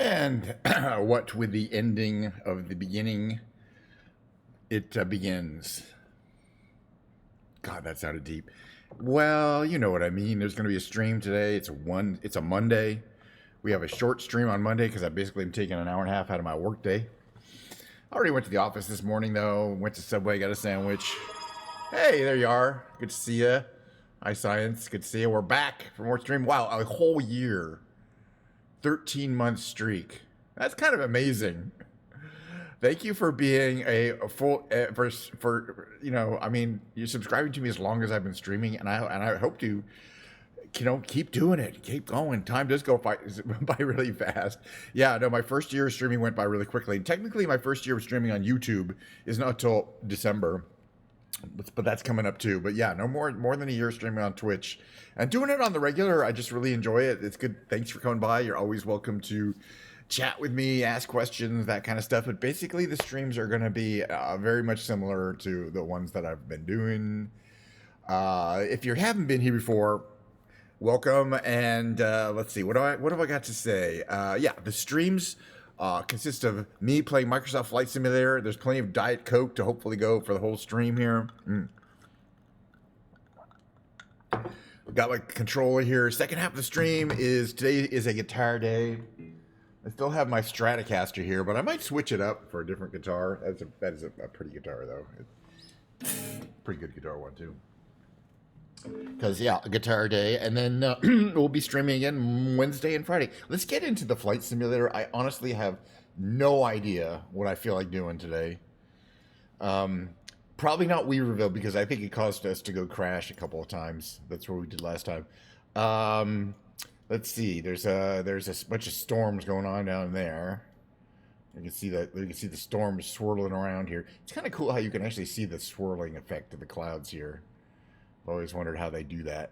And what with the ending of the beginning, it begins. God, that sounded deep. Well, you know what I mean. There's going to be a stream today. It's a Monday. We have a short stream on Monday because I basically am taking an hour and a half out of my work day. I already went to the office this morning though. Went to Subway, got a sandwich. Hey, there you are. Good to see you. Hi, Science. Good to see you. We're back for more stream. Wow, a whole year. 13-month streak. That's kind of amazing. Thank you for being a full for I mean, you're subscribing to me as long as I've been streaming, and I hope to keep doing it, keep going. Time does go by really fast. Yeah, no, my first year of streaming went by really quickly. Technically, my first year of streaming on YouTube is not till December. But that's coming up too. But yeah, no more than a year streaming on Twitch and doing it on the regular. I just really enjoy it. It's good. Thanks for coming by. You're always welcome to chat with me, ask questions, that kind of stuff. But basically, the streams are going to be very much similar to the ones that I've been doing. If you haven't been here before, welcome. And let's see, what have I got to say? Yeah, the streams consists of me playing Microsoft Flight Simulator. There's plenty of Diet Coke to hopefully go for the whole stream here. Got my controller here. Second half of the stream is today is a guitar day. I still have my Stratocaster here, but I might switch it up for a different guitar. That is a pretty guitar though. Pretty good guitar one too. Because yeah, a guitar day, and then we'll be streaming again Wednesday and Friday. Let's get into the Flight Simulator. I honestly have no idea what I feel like doing today. Probably not Weaverville because I think it caused us to go crash a couple of times. That's what we did last time. Let's see. There's a bunch of storms going on down there. You can see that. You can see the storms swirling around here. It's kind of cool how you can actually see the swirling effect of the clouds here. I've always wondered how they do that,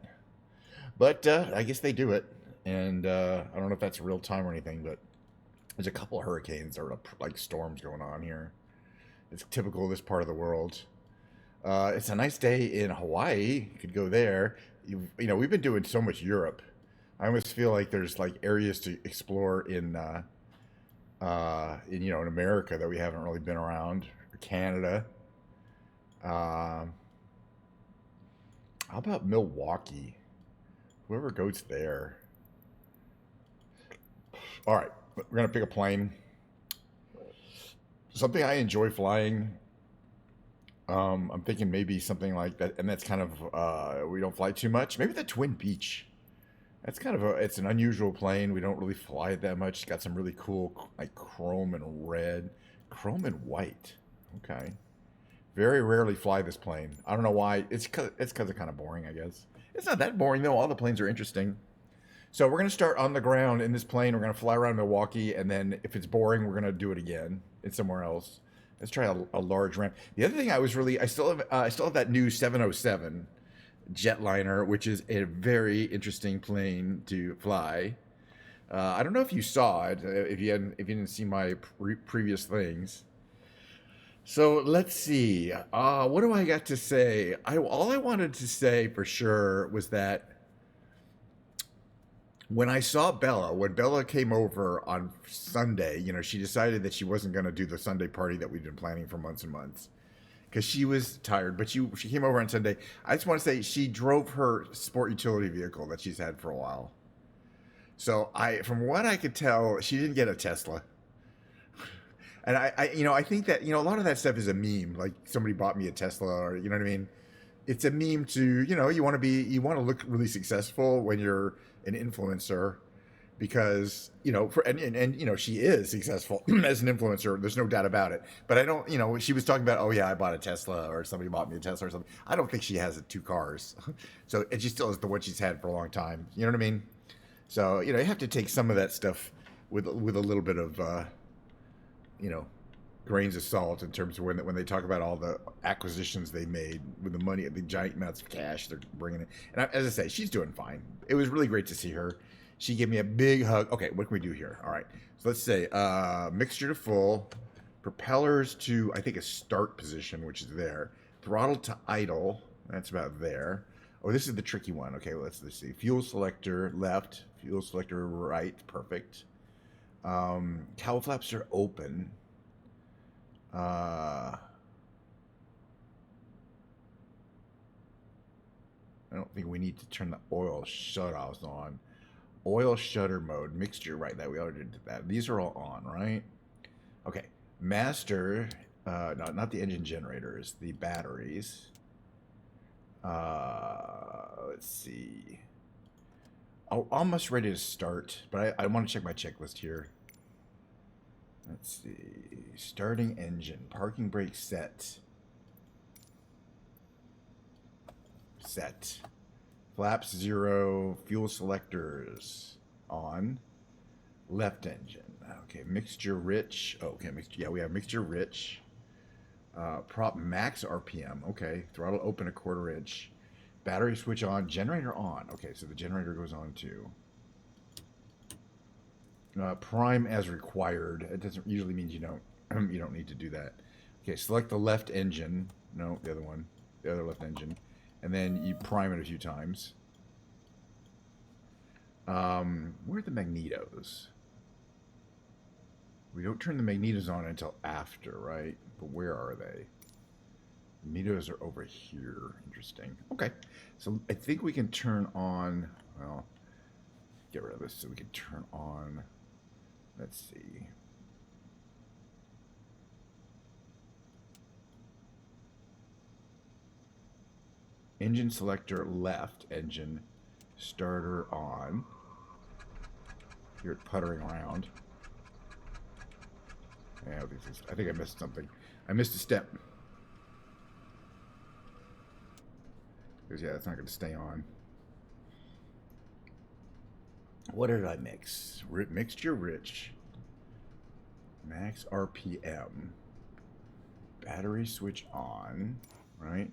but I guess they do it. And I don't know if that's real time or anything, but there's a couple of hurricanes or like storms going on here. It's typical of this part of the world. It's a nice day in Hawaii. You could go there. We've been doing so much Europe. I almost feel like there's like areas to explore in America that we haven't really been around. Or Canada. How about Milwaukee? Whoever goes there. All right, we're going to pick a plane. Something I enjoy flying. I'm thinking maybe something like that, and that's kind of, we don't fly too much. Maybe the Twin Beach. That's kind of it's an unusual plane. We don't really fly it that much. It's got some really cool, like chrome and red. Chrome and white. Okay. Very rarely fly this plane. I don't know why. It's because it's kind of boring, I guess. It's not that boring, though. All the planes are interesting. So we're going to start on the ground in this plane. We're going to fly around Milwaukee, and then if it's boring, we're going to do it again. It's somewhere else. Let's try a large ramp. The other thing I still have that new 707 jetliner, which is a very interesting plane to fly. I don't know if you saw it, if you didn't see my previous things. So let's see. What do I got to say? All I wanted to say for sure was that when Bella came over on Sunday, she decided that she wasn't going to do the Sunday party that we've been planning for months and months because she was tired. But she came over on Sunday. I just want to say she drove her sport utility vehicle that she's had for a while. So from what I could tell, she didn't get a Tesla. And I think that, a lot of that stuff is a meme. Like somebody bought me a Tesla or, you know what I mean? It's a meme to, you want to look really successful when you're an influencer because, she is successful as an influencer. There's no doubt about it. But I don't, she was talking about, oh yeah, I bought a Tesla or somebody bought me a Tesla or something. I don't think she has two cars. So she still has the one she's had for a long time. You know what I mean? So, you have to take some of that stuff with a little bit of, grains of salt in terms of when they talk about all the acquisitions they made with the money, the giant amounts of cash they're bringing in. And as I say, she's doing fine. It was really great to see her. She gave me a big hug. Okay, what can we do here? All right. So let's say mixture to full, propellers to, I think, a start position, which is there. Throttle to idle. That's about there. Oh, this is the tricky one. Okay, let's see. Fuel selector left, fuel selector right. Perfect. Cowl flaps are open. I don't think we need to turn the oil shutoffs on. Oil shutter mode, mixture, right, that we already did that. These are all on, right? Okay, master, no, not the engine generators, the batteries. Let's see. Oh, almost ready to start, but I want to check my checklist here. Let's see. Starting engine. Parking brake set. Set. Flaps 0. Fuel selectors on. Left engine. Okay, mixture rich. Oh, okay, mixture. Yeah, we have mixture rich. Prop max RPM. Okay, throttle open a 1/4 inch. Battery switch on. Generator on. Okay, so the generator goes on too. Prime as required. It doesn't usually mean you don't need to do that. Okay, select the left engine. No, the other one, the other left engine, and then you prime it a few times. Where are the magnetos? We don't turn the magnetos on until after, right? But where are they? Magnetos are over here. Interesting. Okay, so I think we can turn on. Well, get rid of this so we can turn on. Let's see. Engine selector left, engine starter on. You're puttering around. Yeah, I think I missed something. I missed a step. Because, yeah, that's not going to stay on. What did I mix? Mixture rich. Max RPM. Battery switch on. Right?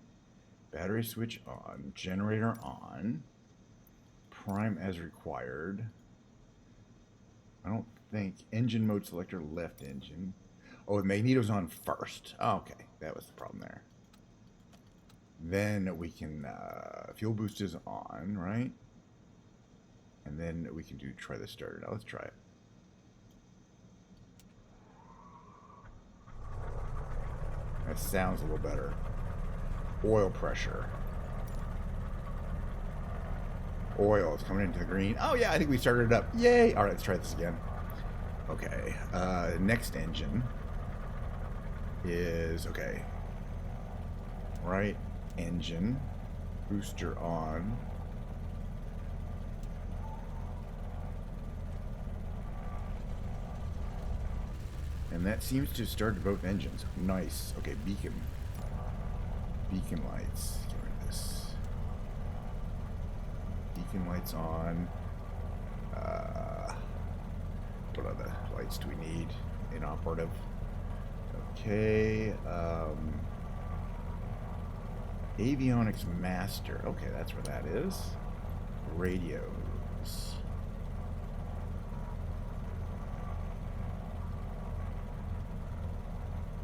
Battery switch on. Generator on. Prime as required. I don't think. Engine mode selector left engine. Oh, the magneto's on first. Oh, okay. That was the problem there. Then we can. Fuel boost is on, right? And then we can try the starter. Now let's try it. That sounds a little better. Oil pressure. Oil is coming into the green. Oh yeah, I think we started it up. Yay! All right, let's try this again. Okay. Next engine is okay. Right engine. Booster on. And that seems to have started both engines. Nice. Okay, beacon. Beacon lights. Get rid of this. Beacon lights on. What other lights do we need? Inoperative. Okay. Avionics master. Okay, that's where that is. Radios.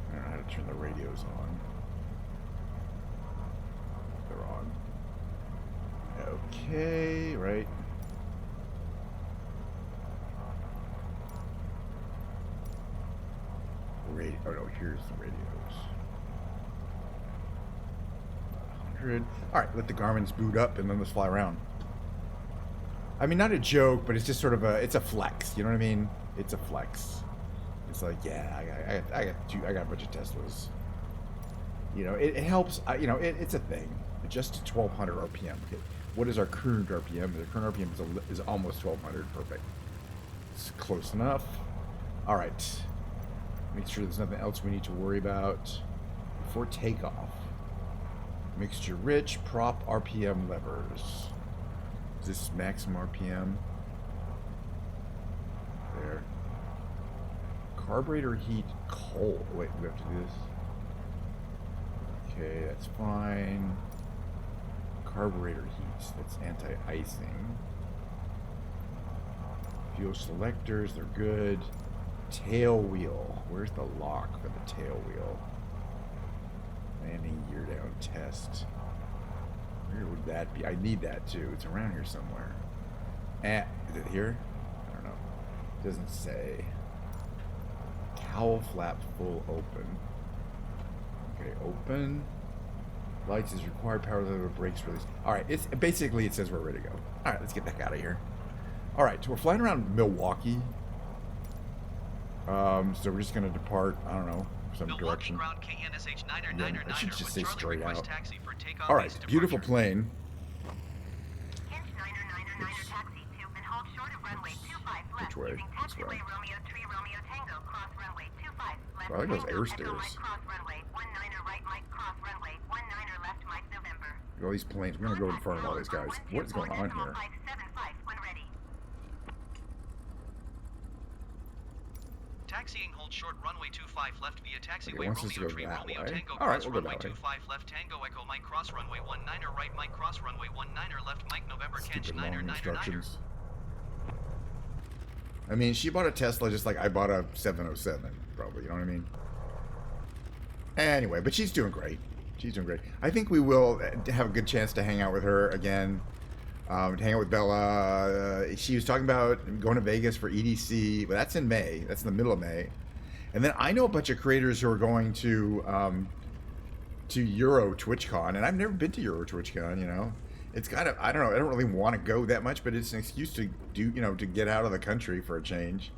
I don't know how to turn the radios on. They're on. Okay, right. Oh no, here's the radios. 100. All right, let the Garmin's boot up and then let's fly around. I mean, not a joke, but it's just sort of it's a flex. You know what I mean? It's a flex. It's like, yeah, I got a bunch of Teslas. You know, it helps. You know, it's a thing. Just to 1200 RPM. Okay. What is our current RPM? The current RPM is almost 1200. Perfect. It's close enough. All right. Make sure there's nothing else we need to worry about before takeoff. Mixture rich, prop RPM levers. Is this maximum RPM? There. Carburetor heat cold. Wait, we have to do this? Okay, that's fine. Carburetor heat. That's anti-icing. Fuel selectors, they're good. Tail wheel. Where's the lock for the tail wheel? Landing gear down test. Where would that be? I need that too. It's around here somewhere. Is it here? I don't know. It doesn't say. cowl flaps full open. Okay, open. Lights is required. Power lever, brakes release. All right, it's basically it says we're ready to go. All right, let's get the heck out of here. All right, so we're flying around Milwaukee. So we're just gonna depart. I don't know, some Milwaukee direction. ground KNSH 999er I should just say Charlie straight requests out. taxi for takeoff All right, east beautiful departure. plane. Hinge 999er taxi to and hold short of runway 25 left. Which way? Using This way. taxiway Romeo 3 Romeo Tango cross runway 25 left. Well, I like those Tango, air Echo stairs. Mike cross runway 19er right Mike cross runway 19er left Mike November. Look at all these planes. We're gonna go in front of all these guys. What is going on here? 575 when ready. Taxiing hold short runway 25 left via taxiway wants us to Romeo go 3 that Romeo way. Tango All right, cross we'll go runway that way. 25 left Tango Echo Mike cross runway 19er right Mike cross runway 19er left Mike November Kench Stupid 9er long 9er 9er. instructions. I mean, she bought a Tesla just like I bought a 707, probably. You know what I mean? Anyway, but she's doing great. She's doing great. I think we will have a good chance to hang out with her again. To hang out with Bella. She was talking about going to Vegas for EDC, but that's in May. That's in the middle of May. And then I know a bunch of creators who are going to Euro TwitchCon, and I've never been to Euro TwitchCon. You know, it's kind of, I don't know, I don't really want to go that much, but it's an excuse to do, you know, to get out of the country for a change.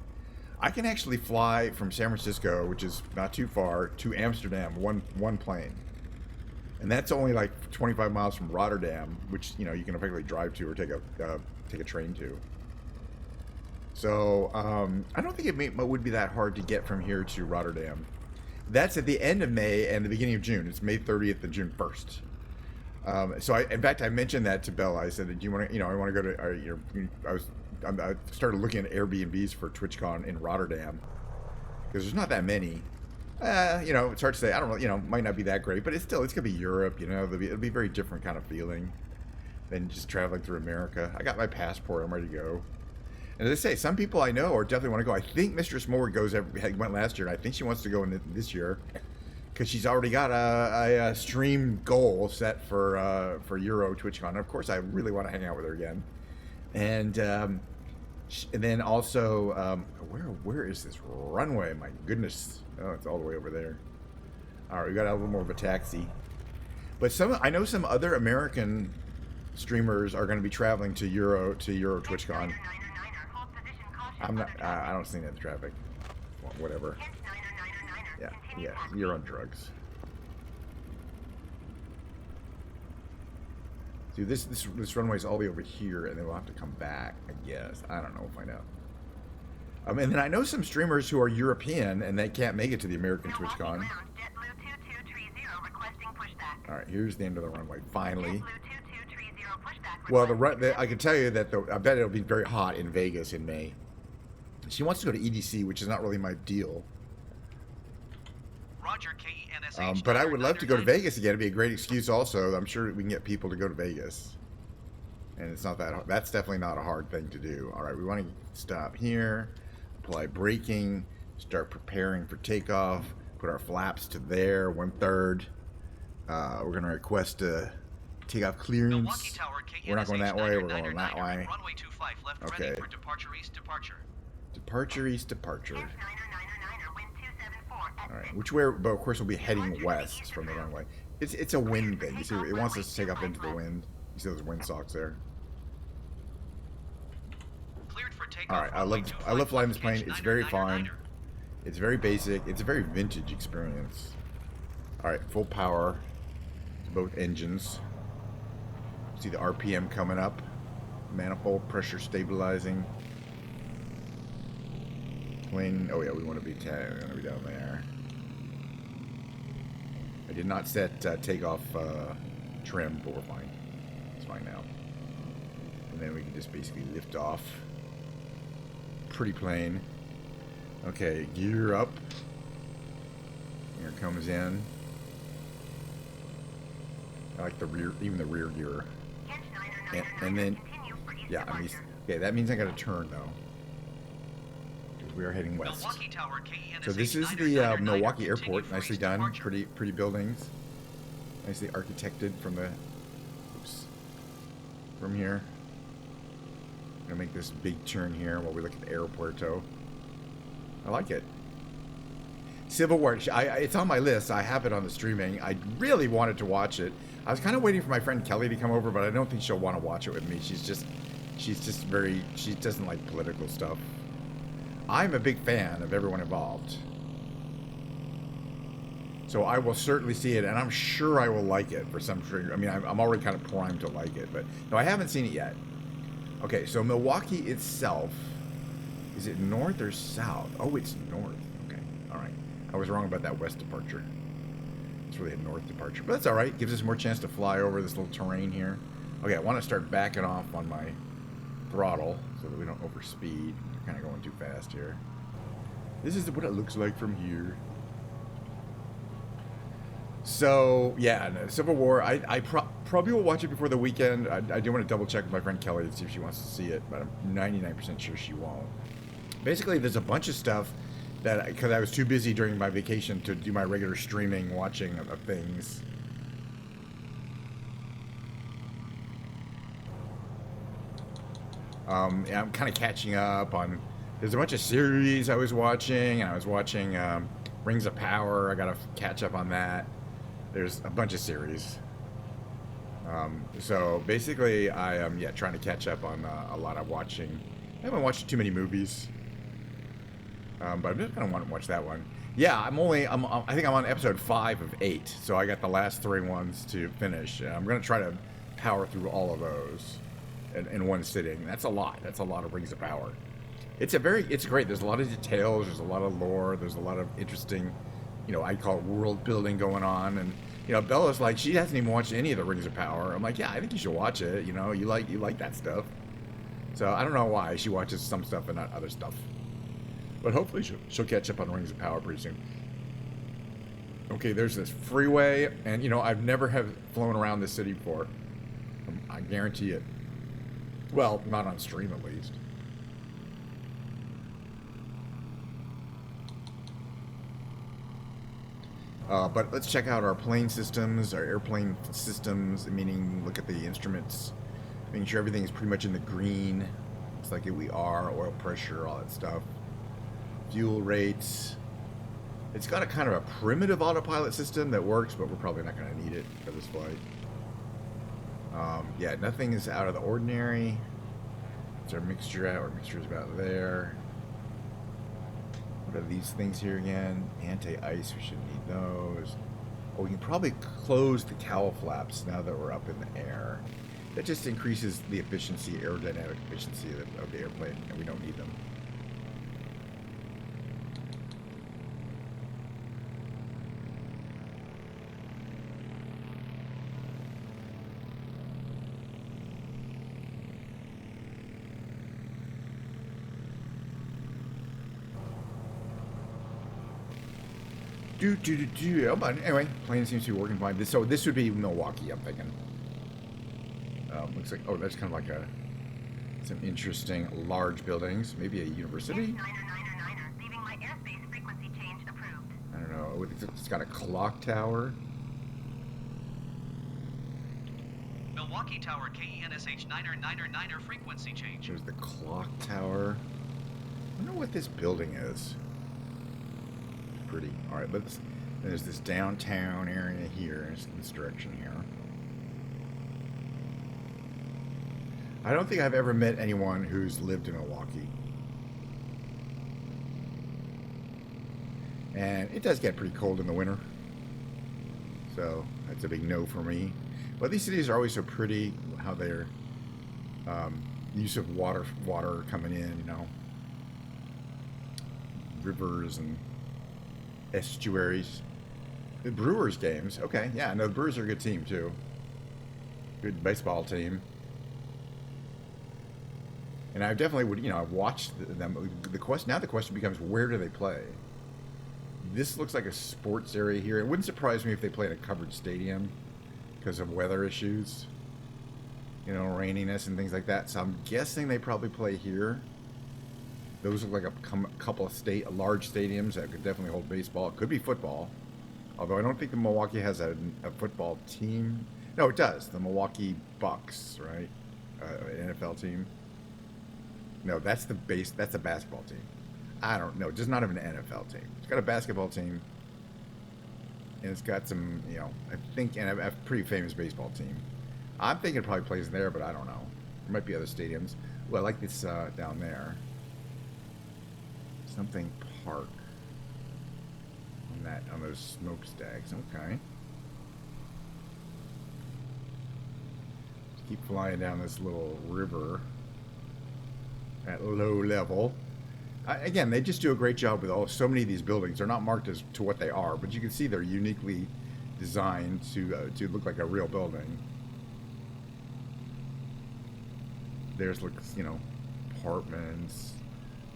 I can actually fly from San Francisco, which is not too far, to Amsterdam, one plane. And that's only like 25 miles from Rotterdam, which, you know, you can effectively drive to or take a train to. So I don't think it would be that hard to get from here to Rotterdam. That's at the end of May and the beginning of June. It's May 30th and June 1st. So in fact, I mentioned that to Bella. I said, "Do you want to? You know, I want to go to." I started looking at Airbnbs for TwitchCon in Rotterdam because there's not that many. You know, it's hard to say. I don't know. You know, might not be that great, but it's gonna be Europe. You know, it'll be a very different kind of feeling than just traveling through America. I got my passport. I'm ready to go. And as I say, some people I know are definitely want to go. I think Mistress Moore went last year, and I think she wants to go in this year because she's already got a stream goal set for Euro TwitchCon. And of course, I really want to hang out with her again. And then also, where is this runway? My goodness! Oh, it's all the way over there. All right, we got a little more of a taxi. But I know some other American streamers are going to be traveling to Euro TwitchCon. I'm not. I don't see any of the traffic. Well, whatever. Yeah. You're on drugs. Dude, this runway is all the way over here, and then we'll have to come back. I guess. I don't know. We'll find out. And then I know some streamers who are European and they can't make it to the American TwitchCon. All right, here's the end of the runway. Finally. Well, I can tell you that I bet it'll be very hot in Vegas in May. She wants to go to EDC, which is not really my deal. Roger, KENSH But I would love to go to Vegas again. It'd be a great excuse also. I'm sure we can get people to go to Vegas. And it's not that hard. That's definitely not a hard thing to do. All right, we want to stop here, apply braking, start preparing for takeoff, put our flaps to there, 1/3. We're going to request a takeoff clearance. We're not going that way, we're going that way. Runway 25 left, Okay. ready for departure east departure. Departure east departure. All right, which way? But of course, we'll be heading west from the runway. It's a wind thing. You see, it wants us to take off into the wind. You see those wind socks there? Cleared for takeoff. All right, I love flying this plane. It's very fun. It's very basic. It's a very vintage experience. All right, full power to both engines. See the RPM coming up. Manifold pressure stabilizing. Plane. Oh yeah, we want to be down there. I did not set takeoff trim, but we're fine. It's fine now. And then we can just basically lift off. Pretty plane. Okay, gear up. Here it comes in. I like the rear, even the rear gear. And then, yeah, okay, that means I got to turn though. We are heading west. So this is the Milwaukee Airport. Nicely done. Pretty buildings. Nicely architected from the. Oops. From here. I'm gonna make this big turn here while we look at the aeropuerto. I like it. Civil War. It's on my list. I have it on the streaming. I really wanted to watch it. I was kind of waiting for my friend Kelly to come over, but I don't think she'll want to watch it with me. She doesn't like political stuff. I'm a big fan of everyone involved. So I will certainly see it, and I'm sure I will like it for some reason. I mean, I'm already kind of primed to like it, but no, I haven't seen it yet. Okay, so Milwaukee itself, is it north or south? Oh, it's north. Okay, all right. I was wrong about that west departure. It's really a north departure, but that's all right. Gives us more chance to fly over this little terrain here. Okay, I want to start backing off on my throttle so that we don't overspeed. We're kind of going too fast here. This is what it looks like from here. So, yeah, no, Civil War, I probably will watch it before the weekend. I do want to double check with my friend Kelly to see if she wants to see it, but I'm 99% sure she won't. Basically, there's a bunch of stuff that, because I was too busy during my vacation to do my regular streaming, watching of things. Yeah, I'm kind of catching up on, there's a bunch of series I was watching, and I was watching Rings of Power. I got to catch up on that. There's a bunch of series. So basically, I am trying to catch up on a lot of watching. I haven't watched too many movies, but I'm just gonna want to watch that one. Yeah, I think I'm on episode 5 of 8, so I got the last 3 ones to finish. I'm gonna try to power through all of those in one sitting. That's a lot. That's a lot of Rings of Power. It's great. There's a lot of details. There's a lot of lore. There's a lot of interesting, I call it world building going on. And, Bella's like, she hasn't even watched any of the Rings of Power. I'm like, yeah, I think you should watch it. You like that stuff. So I don't know why she watches some stuff and not other stuff. But hopefully she'll catch up on Rings of Power pretty soon. Okay, there's this freeway. And, I've never have flown around this city before. I guarantee it. Well, not on stream at least. But let's check out our plane systems, our airplane systems, meaning look at the instruments, making sure everything is pretty much in the green. Looks like we are, oil pressure, all that stuff. Fuel rates. It's got a kind of a primitive autopilot system that works, but we're probably not going to need it for this flight. Yeah, nothing is out of the ordinary. It's our mixture at? Our mixture is about there. What are these things here again? Anti-ice, we shouldn't need those. Oh, we can probably close the cowl flaps now that we're up in the air. That just increases the efficiency, aerodynamic efficiency of the airplane, and we don't need them. Oh, but anyway, plane seems to be working fine. So this would be Milwaukee, I'm thinking. Looks like, that's kind of like some interesting large buildings. Maybe a university? Niner, leaving my airspace frequency change approved. I don't know. It's got a clock tower. Milwaukee Tower KENSH 9999 frequency change. There's the clock tower. I wonder what this building is. Pretty. All right, there's this downtown area here. It's in this direction here. I don't think I've ever met anyone who's lived in Milwaukee. And it does get pretty cold in the winter. So that's a big no for me. But these cities are always so pretty, how their use of water coming in, rivers and estuaries. The Brewers games. Okay, yeah, no, the Brewers are a good team too. Good baseball team. And I definitely would, I've watched them. The question becomes, where do they play? This looks like a sports area here. It wouldn't surprise me if they played a covered stadium because of weather issues, raininess and things like that. So I'm guessing they probably play here. Those look like a couple of large stadiums that could definitely hold baseball. It could be football, although I don't think the Milwaukee has a football team. No, it does. The Milwaukee Bucks, right? NFL team. No, that's the basketball team. I don't know, just not even an NFL team. It's got a basketball team, and it's got some, you know, I think, and a pretty famous baseball team. I'm thinking it probably plays there, but I don't know. There might be other stadiums. Well, I like this down there. Something Park. On those smokestacks. Okay. Keep flying down this little river at low level. Again, they just do a great job with so many of these buildings. They're not marked as to what they are, but you can see they're uniquely designed to look like a real building. There's, you know, apartments,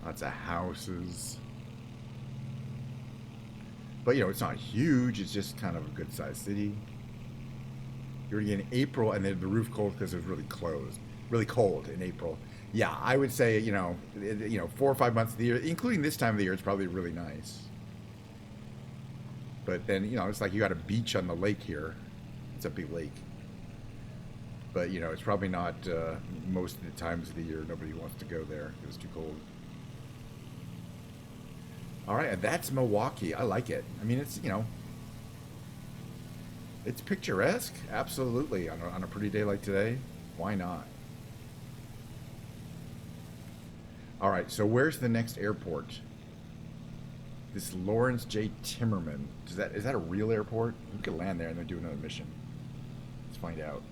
lots of houses. But, you know, it's not huge. It's just kind of a good-sized city. You're already in April, and then the roof cold because it was really cold in April. Yeah, I would say, you know, 4 or 5 months of the year, including this time of the year, it's probably really nice. But then, you know, it's like you got a beach on the lake here. It's a big lake. But, you know, it's probably not most of the times of the year. Nobody wants to go there because it's too cold. All right, and that's Milwaukee. I like it. I mean, it's, you know, it's picturesque. Absolutely. On a pretty day like today, why not? All right, so where's the next airport? This Lawrence J. Timmerman. Is that a real airport? We could land there and then do another mission. Let's find out.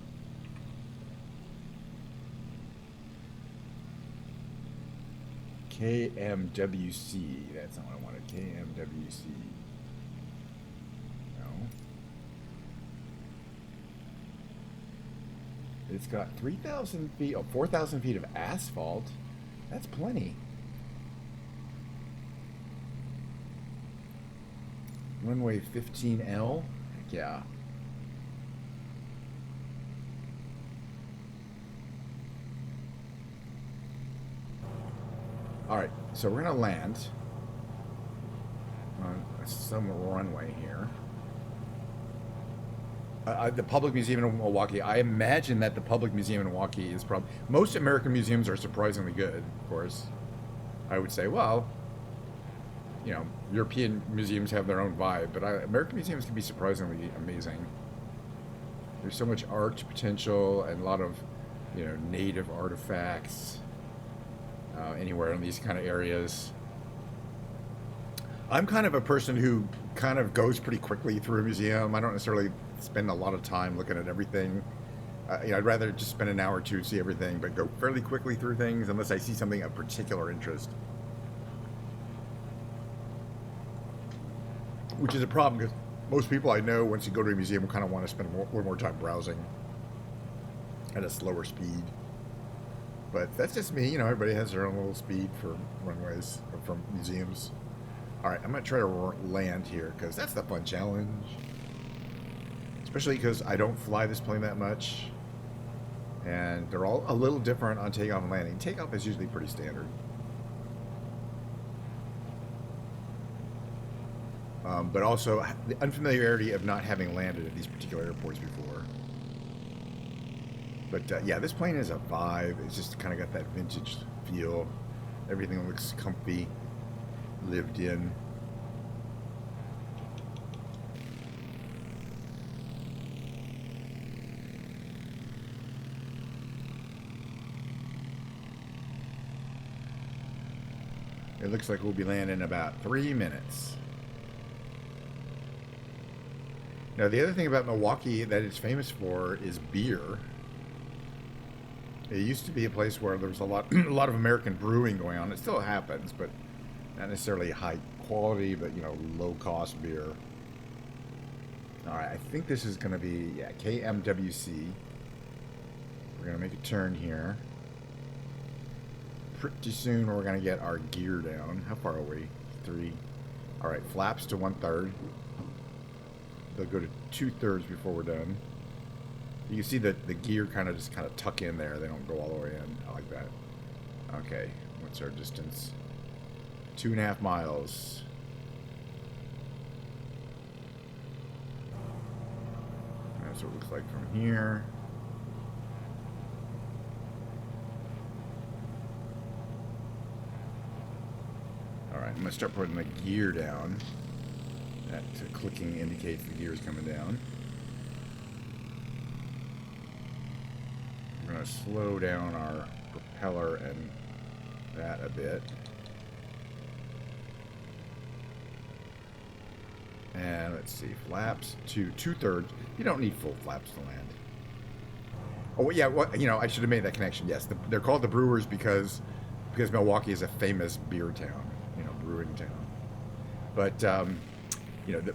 KMWC. That's not what I wanted. KMWC. No. It's got 3,000 feet, 4,000 feet of asphalt. That's plenty. Runway 15L? Heck yeah. Alright, so we're going to land on some runway here. The Public Museum in Milwaukee, I imagine that the Public Museum in Milwaukee is probably... Most American museums are surprisingly good, of course. I would say, well, you know, European museums have their own vibe, but American museums can be surprisingly amazing. There's so much art potential and a lot of, you know, native artifacts anywhere in these kind of areas. I'm kind of a person who kind of goes pretty quickly through a museum. I don't necessarily spend a lot of time looking at everything. You know, I'd rather just spend an hour or two to see everything, but go fairly quickly through things unless I see something of particular interest. Which is a problem because most people I know, once you go to a museum, kind of want to spend a little more time browsing at a slower speed. But that's just me. You know, everybody has their own little speed for runways or from museums. All right, I'm going to try to land here because that's the fun challenge. Especially because I don't fly this plane that much. And they're all a little different on takeoff and landing. Takeoff is usually pretty standard. But also the unfamiliarity of not having landed at these particular airports before. But yeah, this plane is a vibe. It's just kind of got that vintage feel. Everything looks comfy, lived in. It looks like we'll be landing in about 3 minutes. Now, the other thing about Milwaukee that it's famous for is beer. It used to be a place where there was a lot of American brewing going on. It still happens, but not necessarily high quality, but, you know, low cost beer. All right, I think this is going to be, yeah, KMWC. We're going to make a turn here. Pretty soon we're going to get our gear down. How far are we? 3. All right, flaps to 1/3. They'll go to 2/3 before we're done. You can see that the gear kind of tuck in there. They don't go all the way in. I like that. Okay, what's our distance? 2.5 miles. That's what it looks like from here. All right. I'm gonna start putting the gear down. That clicking indicates the gear is coming down. We're gonna slow down our propeller and that a bit. And let's see, flaps to 2/3. You don't need full flaps to land. Oh yeah, what I should have made that connection. Yes, they're called the Brewers because Milwaukee is a famous beer town, brewing town. But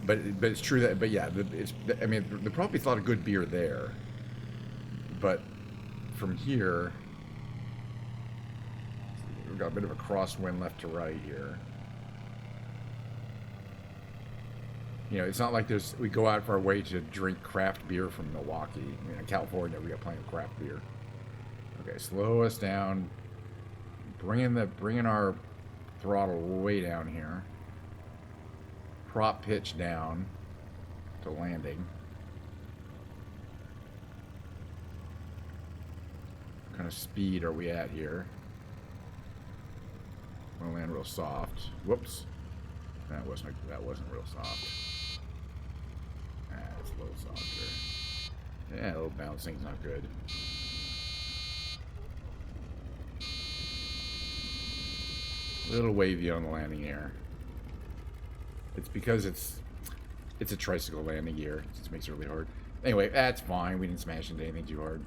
but it's true that there probably a lot of good beer there. But from here, we've got a bit of a crosswind left to right here. It's not like we go out for our way to drink craft beer from Milwaukee. In California, we got plenty of craft beer. Okay, slow us down. Bringing our throttle way down here. Prop pitch down to landing. What kind of speed are we at here? I'm gonna land real soft. Whoops. That wasn't real soft. It's a little softer. Yeah, a little bouncing's not good. A little wavy on the landing gear. It's because it's a tricycle landing gear. It just makes it really hard. Anyway, that's fine. We didn't smash into anything too hard.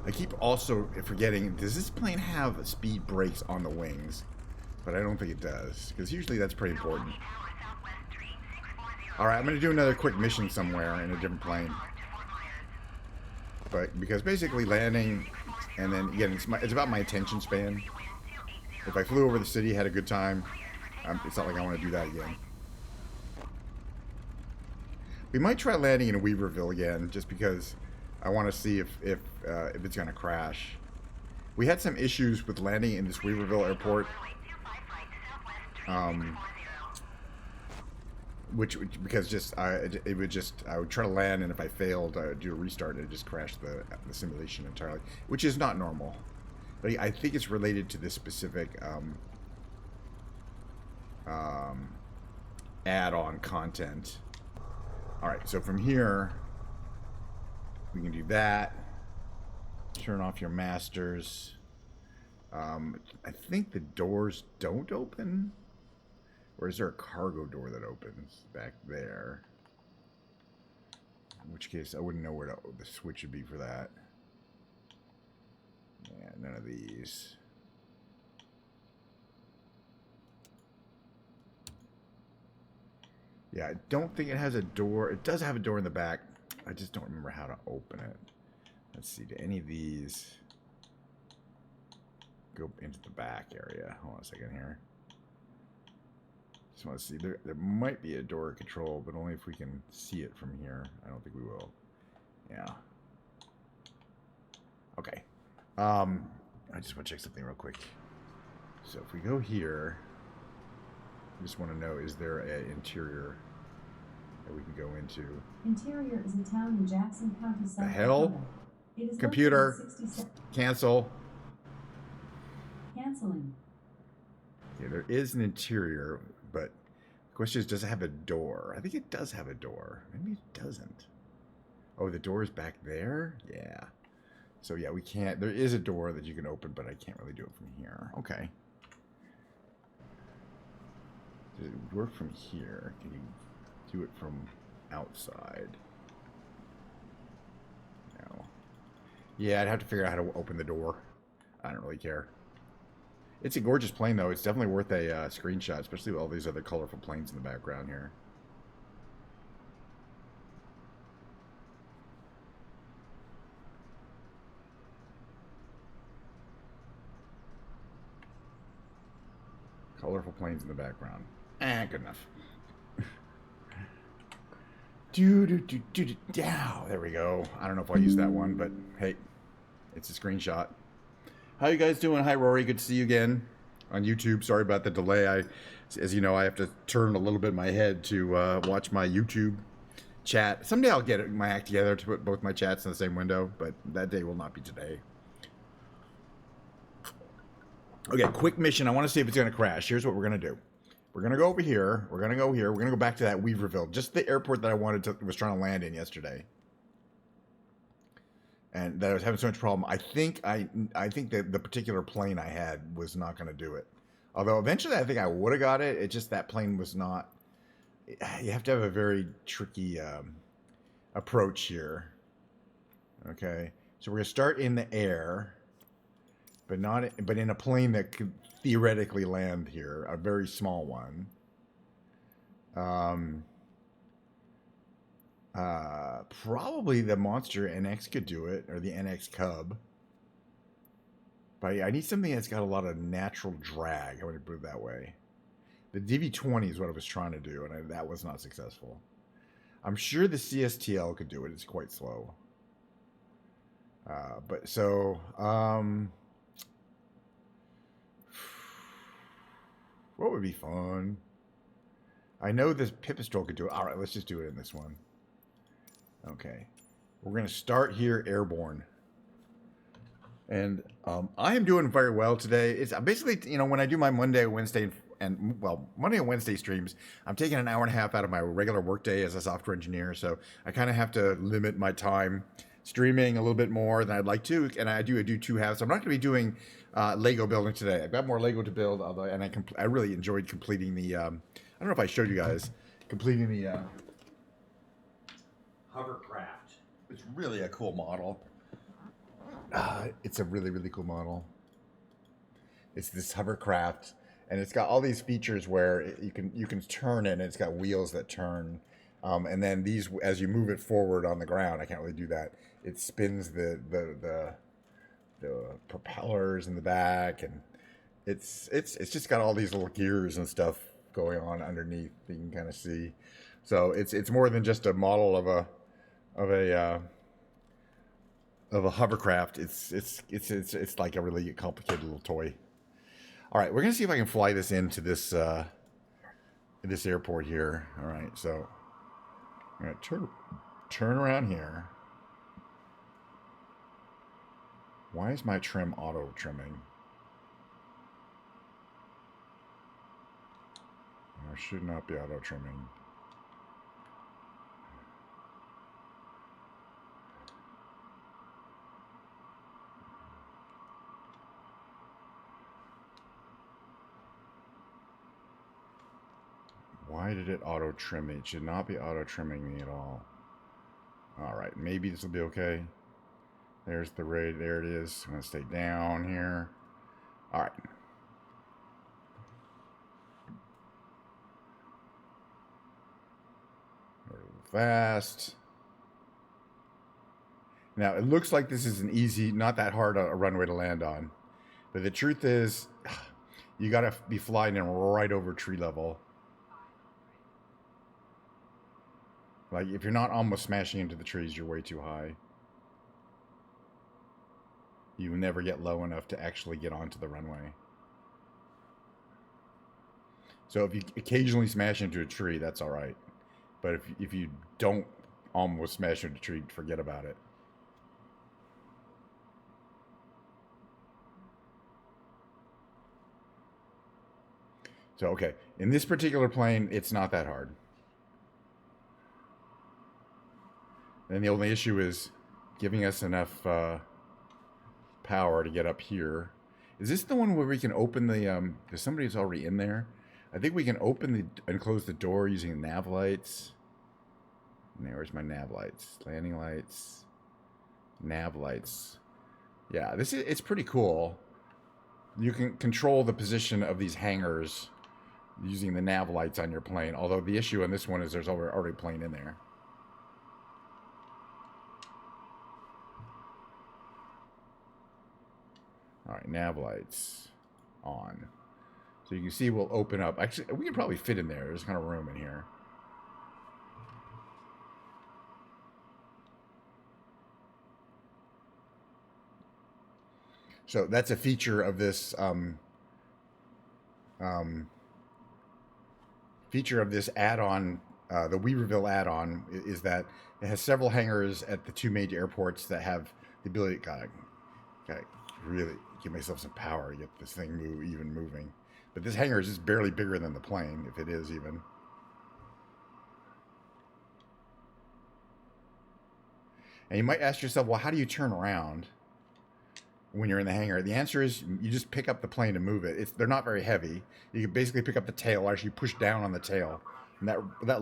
I keep also forgetting, does this plane have speed brakes on the wings? But I don't think it does, because usually that's pretty important. Alright, I'm going to do another quick mission somewhere in a different plane. But because basically landing, and then again, it's about my attention span. If I flew over the city, had a good time, it's not like I want to do that again. We might try landing in Weaverville again, just because I want to see if it's going to crash. We had some issues with landing in this Weaverville airport. Because I would try to land, and if I failed, I would do a restart and it just crashed the simulation entirely, which is not normal. But I think it's related to this specific add-on content. Alright, so from here we can do that. Turn off your masters. I think the doors don't open. Or is there a cargo door that opens back there? In which case, I wouldn't know where the switch would be for that. Yeah, none of these. Yeah, I don't think it has a door. It does have a door in the back. I just don't remember how to open it. Let's see, do any of these go into the back area? Hold on a second here. Just want to see. There might be a door control, but only if we can see it from here. I don't think we will. Yeah. Okay. I just want to check something real quick. So if we go here, I just want to know, is there an interior that we can go into? Interior is a town in Jackson County, South The hell? Dakota. It is Computer. 67. Cancel. Canceling. Yeah, there is an interior, but the question is, does it have a door? I think it does have a door. Maybe it doesn't. Oh, the door is back there? Yeah. So yeah, we can't. There is a door that you can open, but I can't really do it from here. Okay. Does it work from here? Can you do it from outside? No. Yeah, I'd have to figure out how to open the door. I don't really care. It's a gorgeous plane, though. It's definitely worth a screenshot, especially with all these other colorful planes in the background here. Colorful planes in the background. Good enough. There we go. I don't know if I'll use that one, but hey, it's a screenshot. How you guys doing? Hi, Rory. Good to see you again on YouTube. Sorry about the delay. As you know, I have to turn a little bit my head to watch my YouTube chat. Someday I'll get my act together to put both my chats in the same window, but that day will not be today. Okay, quick mission. I want to see if it's going to crash. Here's what we're going to do. We're going to go over here. We're going to go here. We're going to go back to that Weaverville, just the airport that I was trying to land in yesterday. And that I was having so much problem. I think that the particular plane I had was not going to do it. Although eventually I think I would have got it. It's just that plane was not. You have to have a very tricky approach here. Okay, so we're going to start in the air. But in a plane that could theoretically land here, a very small one. Probably the Monster NX could do it, or the NX Cub. But I need something that's got a lot of natural drag. I want to put it that way. The DV20 is what I was trying to do, and that was not successful. I'm sure the CSTL could do it. It's quite slow. What would be fun? I know this Pipistrel could do it. All right, let's just do it in this one. Okay. We're going to start here airborne. And I am doing very well today. It's basically, when I do my Monday, Wednesday, Monday and Wednesday streams, I'm taking an hour and a half out of my regular workday as a software engineer. So I kind of have to limit my time streaming a little bit more than I'd like to. And I do 2 halves. I'm not going to be doing Lego building today. I've got more Lego to build, and I really enjoyed completing the. I don't know if I showed you guys completing the hovercraft. It's really a cool model. It's a really, really cool model. It's this hovercraft, and it's got all these features where you can turn it, and it's got wheels that turn, and then these, as you move it forward on the ground, I can't really do that. It spins the propellers in the back, and it's just got all these little gears and stuff going on underneath that you can kind of see. So it's more than just a model of a hovercraft. It's like a really complicated little toy. All right, we're gonna see if I can fly this into this airport here. All right, so I'm gonna turn around here. Why is my trim auto trimming? I should not be auto trimming. Why did it auto trim me? It should not be auto trimming me at all. All right, maybe this will be okay. There's the raid. There it is. I'm going to stay down here. All right. Fast. Now, it looks like this is an easy, not that hard a runway to land on. But the truth is, you got to be flying in right over tree level. Like, if you're not almost smashing into the trees, you're way too high. You never get low enough to actually get onto the runway. So if you occasionally smash into a tree, that's all right. But if you don't almost smash into a tree, forget about it. So, okay. In this particular plane, it's not that hard. And the only issue is giving us enough power to get up here. Is this the one where we can open the there's somebody who's already in there? I think we can open and close the door using nav lights. And there's my nav lights. Landing lights. Nav lights. Yeah, it's pretty cool. You can control the position of these hangars using the nav lights on your plane. Although the issue on this one is there's already a plane in there. All right, nav lights on. So you can see we'll open up. Actually, we can probably fit in there. There's kind of room in here. So that's a feature of this add-on, the Weaverville add-on, is that it has several hangars at the 2 major airports that have the ability. God, really give myself some power, get this thing even moving. But this hangar is just barely bigger than the plane, if it is even. And you might ask yourself, well, how do you turn around when you're in the hangar? The answer is you just pick up the plane and move it. They're not very heavy. You can basically pick up the tail, or actually push down on the tail, and that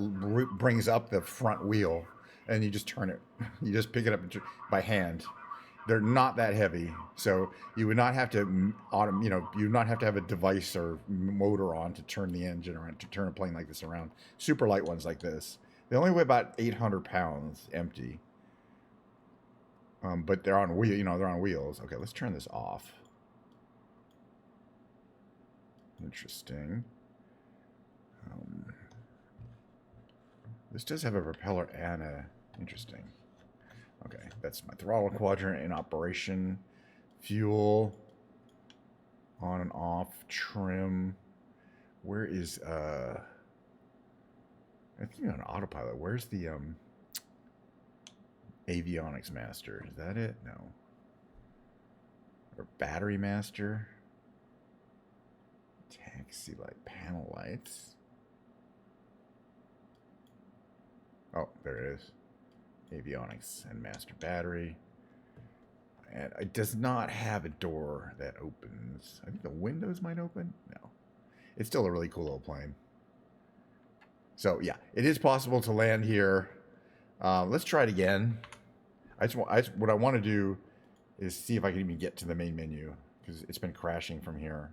brings up the front wheel, and you just turn it. You just pick it up by hand. They're not that heavy, so you would not have to you would not have to have a device or motor on to turn the engine around, to turn a plane like this around. Super light ones like this, they only weigh about 800 pounds empty. But they're on they're on wheels. Okay, let's turn this off. Interesting. This does have a propeller and a... Interesting. Okay, that's my throttle quadrant in operation. Fuel. On and off. Trim. Where is... I think you're on autopilot. Where's the... Avionics master. Is that it? No. Or battery master. Taxi light. Panel lights. Oh, there it is. Avionics and master battery. And it does not have a door that opens. I think the windows might open. No. It's still a really cool little plane. So, yeah. It is possible to land here. Let's try it again. What I want to do is see if I can even get to the main menu, because it's been crashing from here.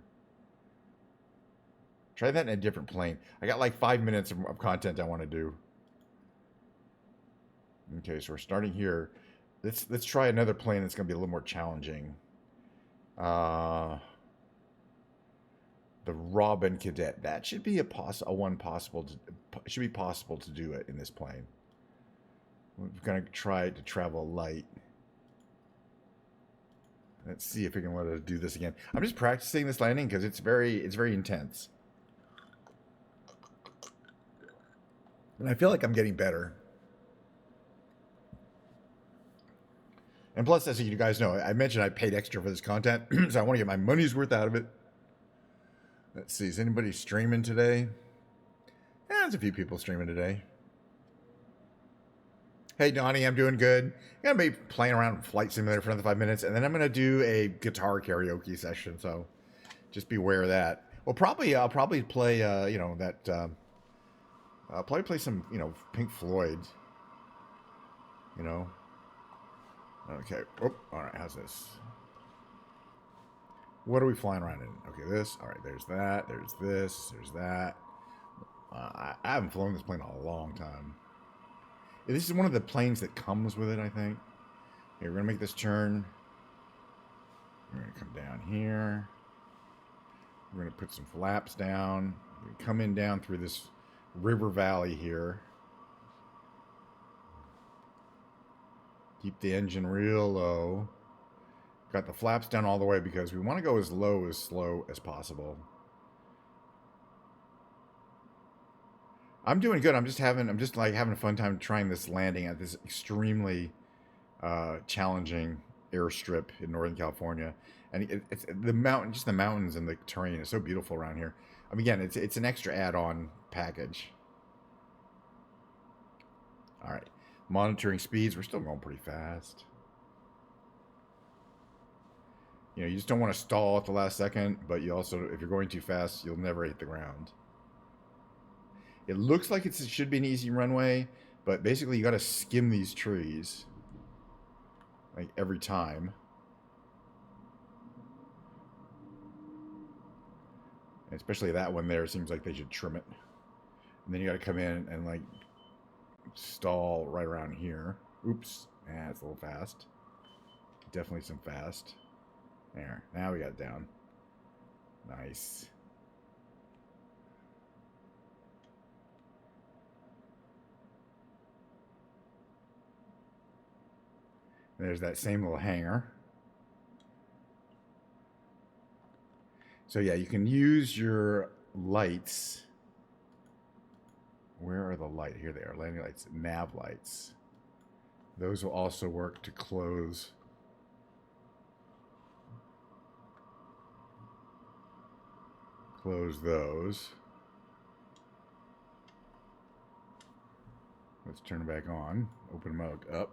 Try that in a different plane. I got like 5 minutes of content I want to do. Okay, so we're starting here. Let's try another plane that's going to be a little more challenging. The Robin Cadet. That should be it should be possible to do it in this plane. We're going to try to travel light. Let's see if we can let us do this again. I'm just practicing this landing because it's very intense. And I feel like I'm getting better. And plus, as you guys know, I mentioned I paid extra for this content, so I want to get my money's worth out of it. Let's see, is anybody streaming today? Yeah, there's a few people streaming today. Hey, Donnie, I'm doing good. I'm going to be playing around with Flight Simulator for another 5 minutes, and then I'm going to do a guitar karaoke session, so just be aware of that. Well, I'll probably play, I'll probably play some, Pink Floyd, Okay, all right, how's this? What are we flying around in? Okay, this, all right, there's that, there's this, there's that. I haven't flown this plane in a long time. This is one of the planes that comes with it, I think. Okay, we're going to make this turn. We're going to come down here. We're going to put some flaps down. We're going to come in down through this river valley here. Keep the engine real low. Got the flaps down all the way because we want to go as slow as possible. I'm doing good. I'm just having a fun time trying this landing at this extremely challenging airstrip in Northern California, and it's the mountains and the terrain is so beautiful around here. I mean, again, it's an extra add-on package. All right, monitoring speeds. We're still going pretty fast. You just don't want to stall at the last second, but you also, if you're going too fast, you'll never hit the ground. It looks like it should be an easy runway, but basically you got to skim these trees like every time. And especially that one there, seems like they should trim it. And then you got to come in and like stall right around here. Oops, it's a little fast. Definitely some fast. There, now we got it down. Nice. There's that same little hangar. So yeah, you can use your lights. Where are the lights? Here they are, landing lights, nav lights. Those will also work to close Close those. Let's turn them back on. Open them up.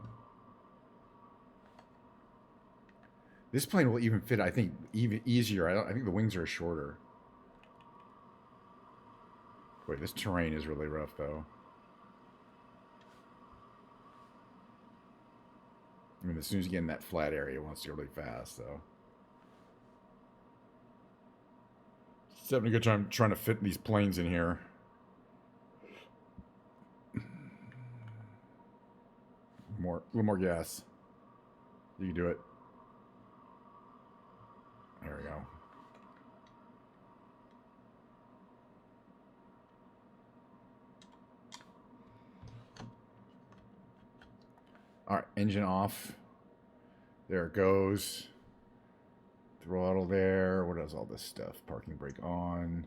This plane will even fit, I think, even easier. I think the wings are shorter. Wait, this terrain is really rough, though. I mean, as soon as you get in that flat area, it wants to go really fast, so. Just having a good time trying to fit these planes in here. A little more gas. You can do it. There we go. All right, engine off. There it goes. Throttle there. What is all this stuff? Parking brake on.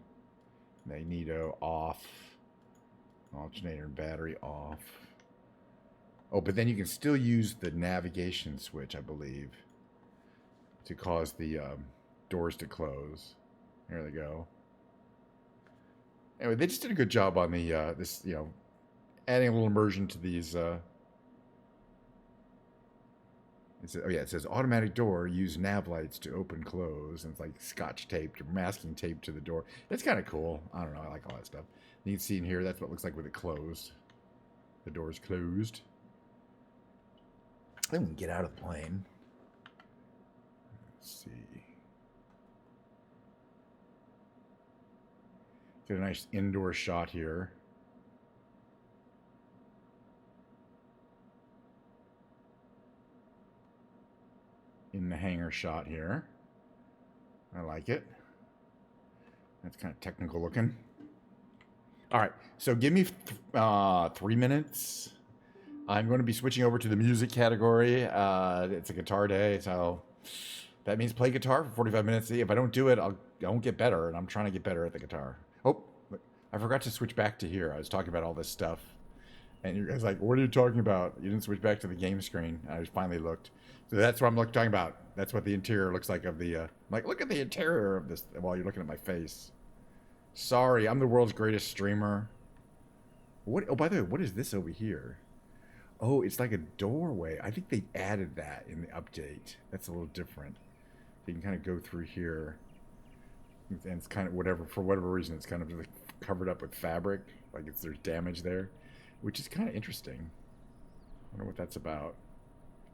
Magneto off. Alternator and battery off. Oh, but then you can still use the navigation switch, I believe, to cause the doors to close. There they go. Anyway, they just did a good job on the this, you know, adding a little immersion to these. It says automatic door. Use nav lights to open, close, and it's like scotch taped or masking tape to the door. That's kind of cool. I don't know. I like all that stuff. You can see in here. That's what it looks like with it closed. The door's closed. Then we can get out of the plane. Let's see. Get a nice indoor shot here. In the hangar shot here. I like it. That's kind of technical looking. All right, so give me 3 minutes. I'm going to be switching over to the music category. It's a guitar day, so that means play guitar for 45 minutes. If I don't do it, I won't get better, and I'm trying to get better at the guitar. Oh, I forgot to switch back to here. I was talking about all this stuff, and you guys like, what are you talking about? You didn't switch back to the game screen. I just finally looked. So that's what I'm talking about. That's what the interior looks like of the, like, look at the interior of this while you're looking at my face. Sorry, I'm the world's greatest streamer. What? Oh, by the way, what is this over here? Oh, it's like a doorway. I think they added that in the update. That's a little different. You can kind of go through here. And it's kind of whatever, for whatever reason, it's kind of like covered up with fabric. Like there's damage there, which is kind of interesting. I wonder what that's about.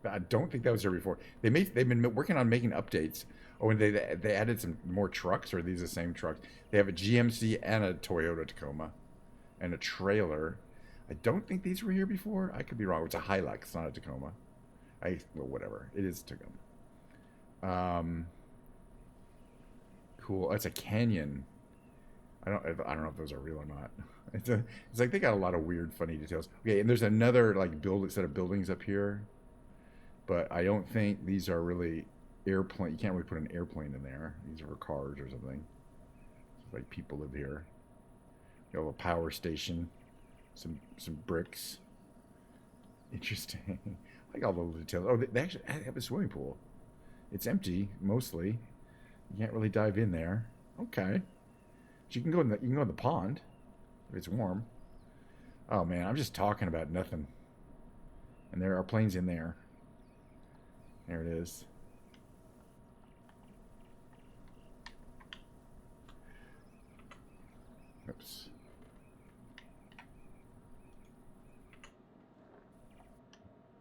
I don't think that was there before. They've been working on making updates. Oh, and they added some more trucks, or are these the same trucks? They have a GMC and a Toyota Tacoma and a trailer. I don't think these were here before. I could be wrong. It's a Hilux, not a Tacoma. Well, whatever. It is Tacoma. Cool. It's a Canyon. I don't know if those are real or not. It's like they got a lot of weird, funny details. Okay, and there's another like set of buildings up here, but I don't think these are really airplane. You can't really put an airplane in there. These are for cars or something. Like people live here. You have a power station. Some bricks. Interesting. I like all the little details. Oh, they actually have a swimming pool. It's empty mostly. You can't really dive in there. Okay. But you can go in the pond if it's warm. Oh man, I'm just talking about nothing. And there are planes in there. There it is. Oops.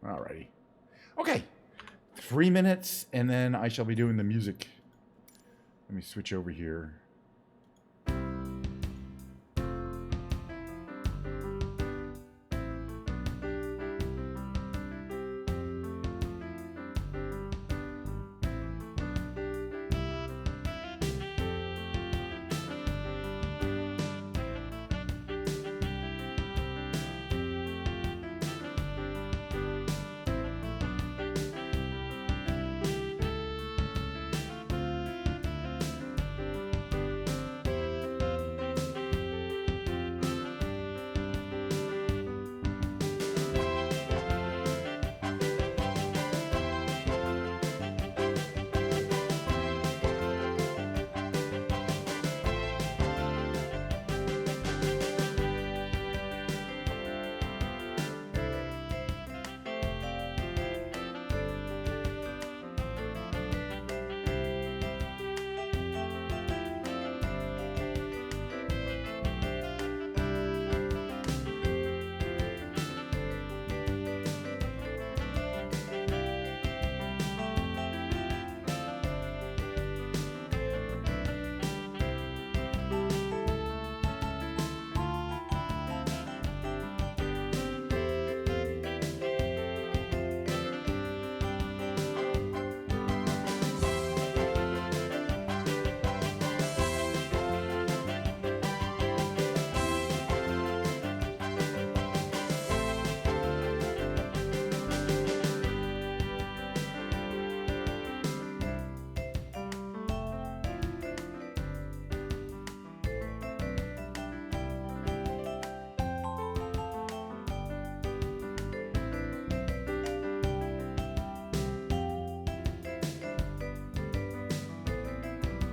Alrighty. Okay. 3 minutes, and then I shall be doing the music. Let me switch over here.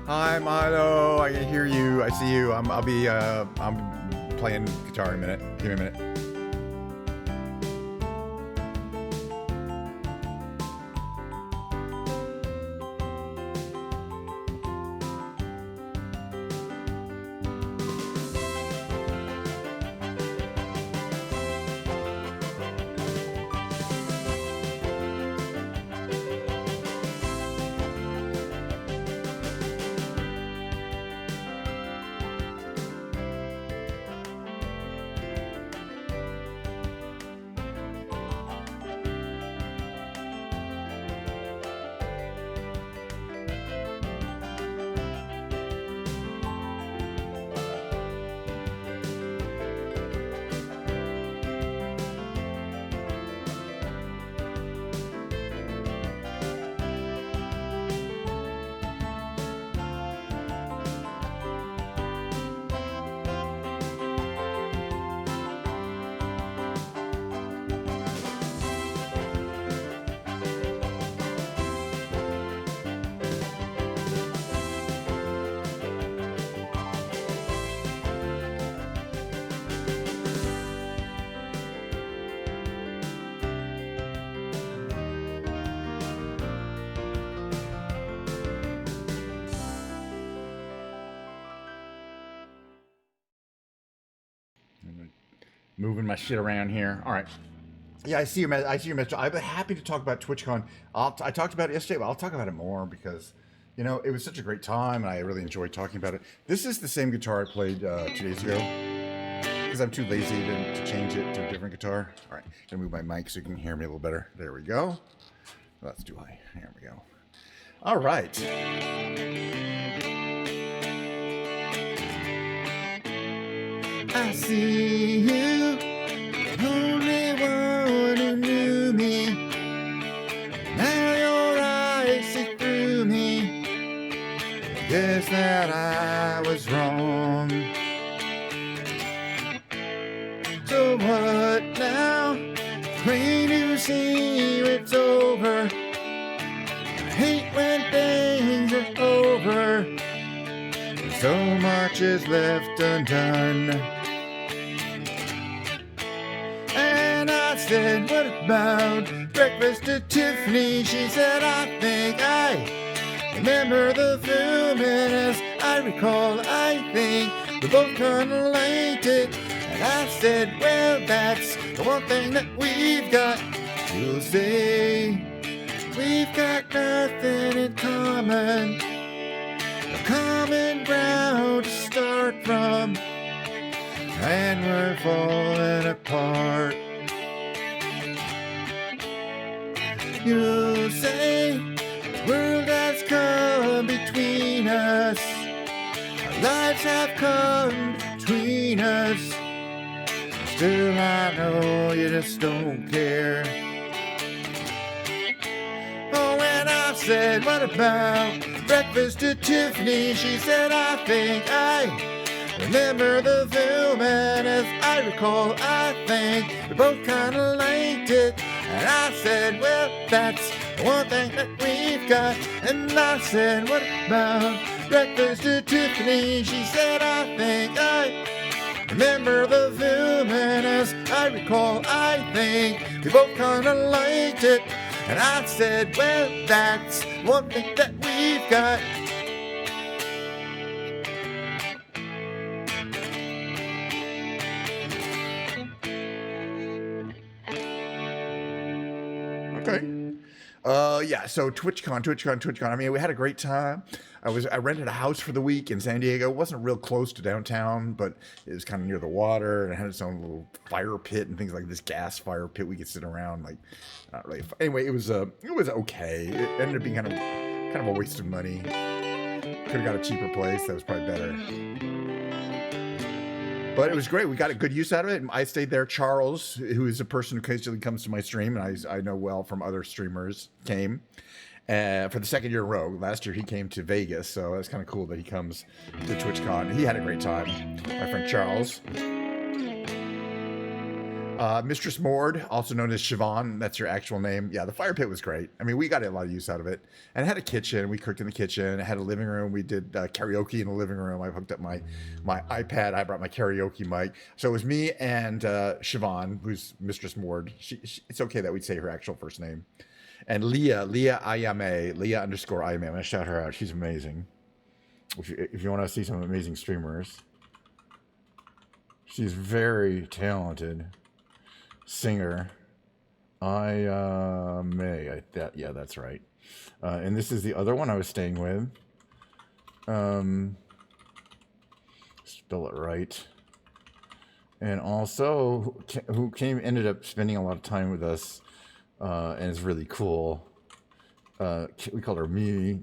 Hi, Milo. I can hear you. I see you. I'm playing guitar in a minute. Give me a minute. Moving my shit around here. All right. Yeah, I see your message. I'm happy to talk about TwitchCon. I talked about it yesterday, but I'll talk about it more because, you know, it was such a great time, and I really enjoyed talking about it. This is the same guitar I played 2 days ago because I'm too lazy to change it to a different guitar. All right, gonna move my mic so you can hear me a little better. There we go. Oh, that's too high. There we go. All right. I see you, the only one who knew me. Now your eyes see through me. Guess that I was wrong. So what now? Plain to see it's over. I hate when things are over. So much is left undone. And I said, what about breakfast at Tiffany? She said, I think I remember the film, and as I recall, I think we both kinda liked it. And I said, well, that's the one thing that we've got. You'll say, we've got nothing in common. No common ground to start from, and we're falling apart. You say the world has come between us, our lives have come between us. Still I know you just don't care. Oh, and I said, what about breakfast at Tiffany? She said, I think I remember the film, and as I recall, I think we both kinda liked it. And I said, well, that's the one thing that we've got. And I said, what about breakfast at Tiffany? She said, I think I remember the film, and as I recall, I think we both kinda liked it. And I said, well, that's one thing that we've got. Okay. Yeah, so TwitchCon. I mean, we had a great time. I rented a house for the week in San Diego. It wasn't real close to downtown, but it was kind of near the water, and it had its own little fire pit and things like this gas fire pit we could sit around. Like, not really. Anyway, it was okay. It ended up being kind of a waste of money. Could have got a cheaper place. That was probably better. But it was great. We got a good use out of it. I stayed there. Charles, who is a person who occasionally comes to my stream, and I know well from other streamers, came for the second year in a row. Last year he came to Vegas, so that's kind of cool that he comes to TwitchCon. He had a great time. My friend Charles. Mistress Mord, also known as Siobhan, that's your actual name. Yeah, the fire pit was great. I mean, we got a lot of use out of it. And it had a kitchen. We cooked in the kitchen. It had a living room. We did karaoke in the living room. I hooked up my iPad. I brought my karaoke mic. So it was me and Siobhan, who's Mistress Mord. It's okay that we'd say her actual first name. And Leah Ayame, Leah _ Ayame. I'm going to shout her out. She's amazing. If you want to see some amazing streamers. She's very talented singer. Yeah, that's right. And this is the other one I was staying with. Spell it right. And also, who ended up spending a lot of time with us, and is really cool. We called her Mimi,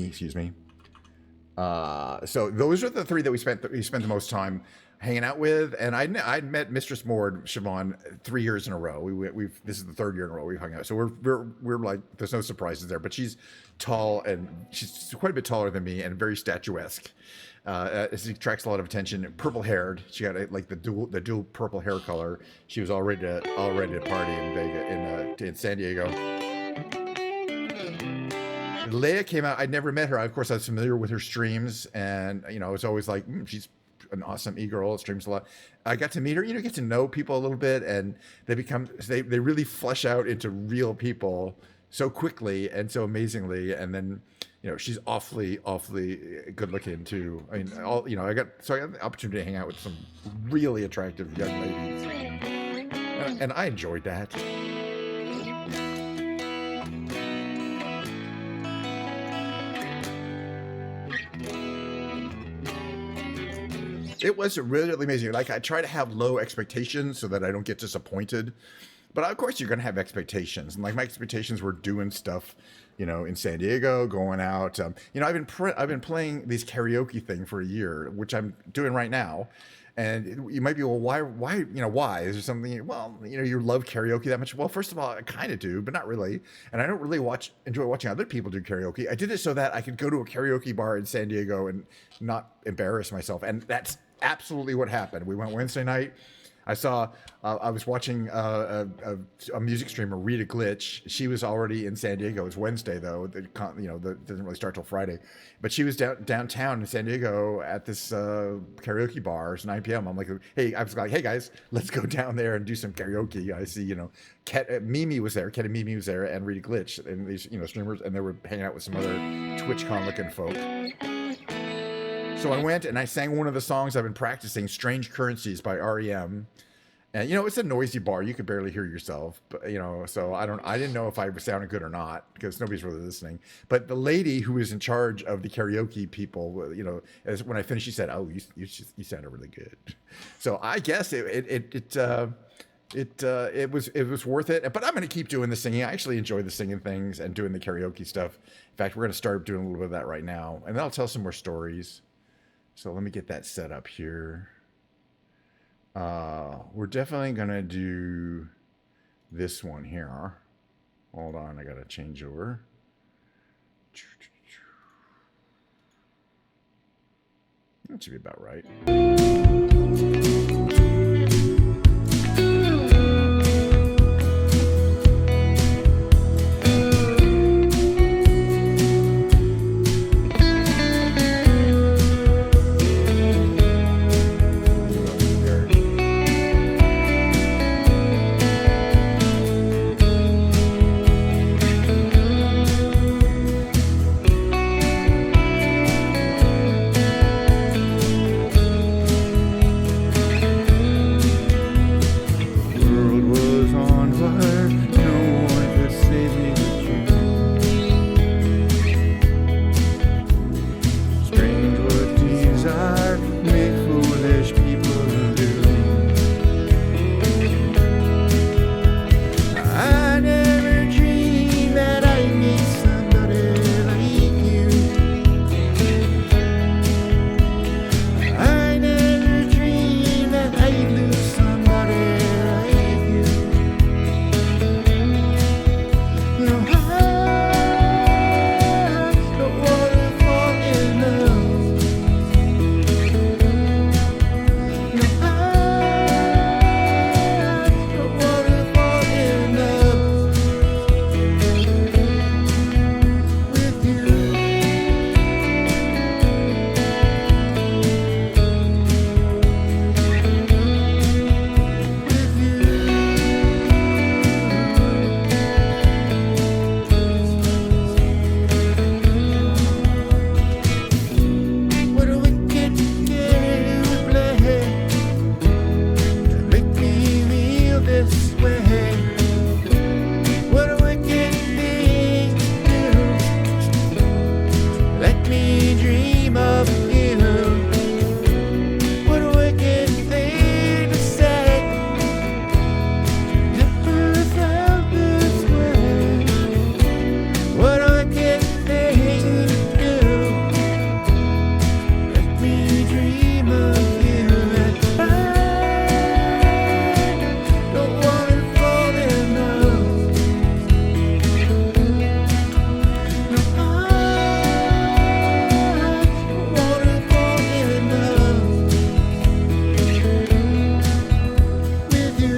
excuse me. So those are the three that we spent the most time hanging out with. And I'd met Mistress Mord, Siobhan, 3 years in a row. This is the third year in a row we've hung out. So we're like, there's no surprises there. But she's tall, and she's quite a bit taller than me, and very statuesque. She attracts a lot of attention. Purple haired. She got like the dual purple hair color. She was all ready to party in Vegas, in San Diego. Leia came out. I'd never met her. Of course, I was familiar with her streams, and I was always like, she's an awesome e-girl, streams a lot. I got to meet her, get to know people a little bit, and they really flesh out into real people so quickly and so amazingly. And then, she's awfully good looking too. I mean, I got the opportunity to hang out with some really attractive young ladies, and I enjoyed that. It was really amazing. Like, I try to have low expectations so that I don't get disappointed. But of course, you're going to have expectations. And like, my expectations were doing stuff, in San Diego, going out. I've been playing these karaoke thing for a year, which I'm doing right now. And you might be, well, why? Why? Is there something? Well, you love karaoke that much. Well, first of all, I kind of do, but not really. And I don't really enjoy watching other people do karaoke. I did it so that I could go to a karaoke bar in San Diego and not embarrass myself. And that's absolutely what happened. We went Wednesday night. I was watching a music streamer, Rita Glitch. She was already in San Diego. It's Wednesday though. It doesn't really start till Friday, but she was downtown in San Diego at this karaoke bar. It's 9 p.m. I was like, hey guys, let's go down there and do some karaoke. I see, Mimi was there. Ket and Mimi was there, and Rita Glitch, and these streamers, and they were hanging out with some other TwitchCon looking folk. So I went and I sang one of the songs I've been practicing, Strange Currencies by REM. And, it's a noisy bar. You could barely hear yourself, but, so I didn't know if I was sounding good or not because nobody's really listening. But the lady who was in charge of the karaoke people, when I finished, she said, "Oh, you sounded really good." So I guess it was worth it. But I'm going to keep doing the singing. I actually enjoy the singing things and doing the karaoke stuff. In fact, we're going to start doing a little bit of that right now, and then I'll tell some more stories. So let me get that set up here. We're definitely going to do this one here. Hold on, I got to change over. That should be about right. this way. What a wicked thing to do. Let me dream of you. What a wicked thing to say. Never felt this way. What a wicked thing to do. Let me dream of you. And I don't wanna fall in love. No, I don't wanna fall in love with you.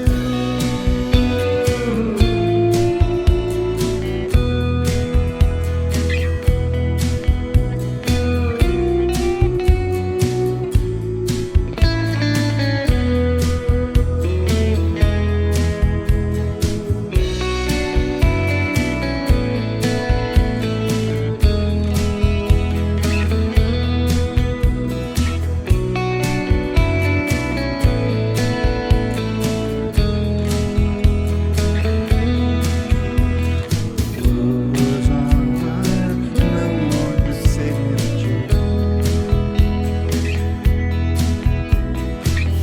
Was on fire, no one could save me but you.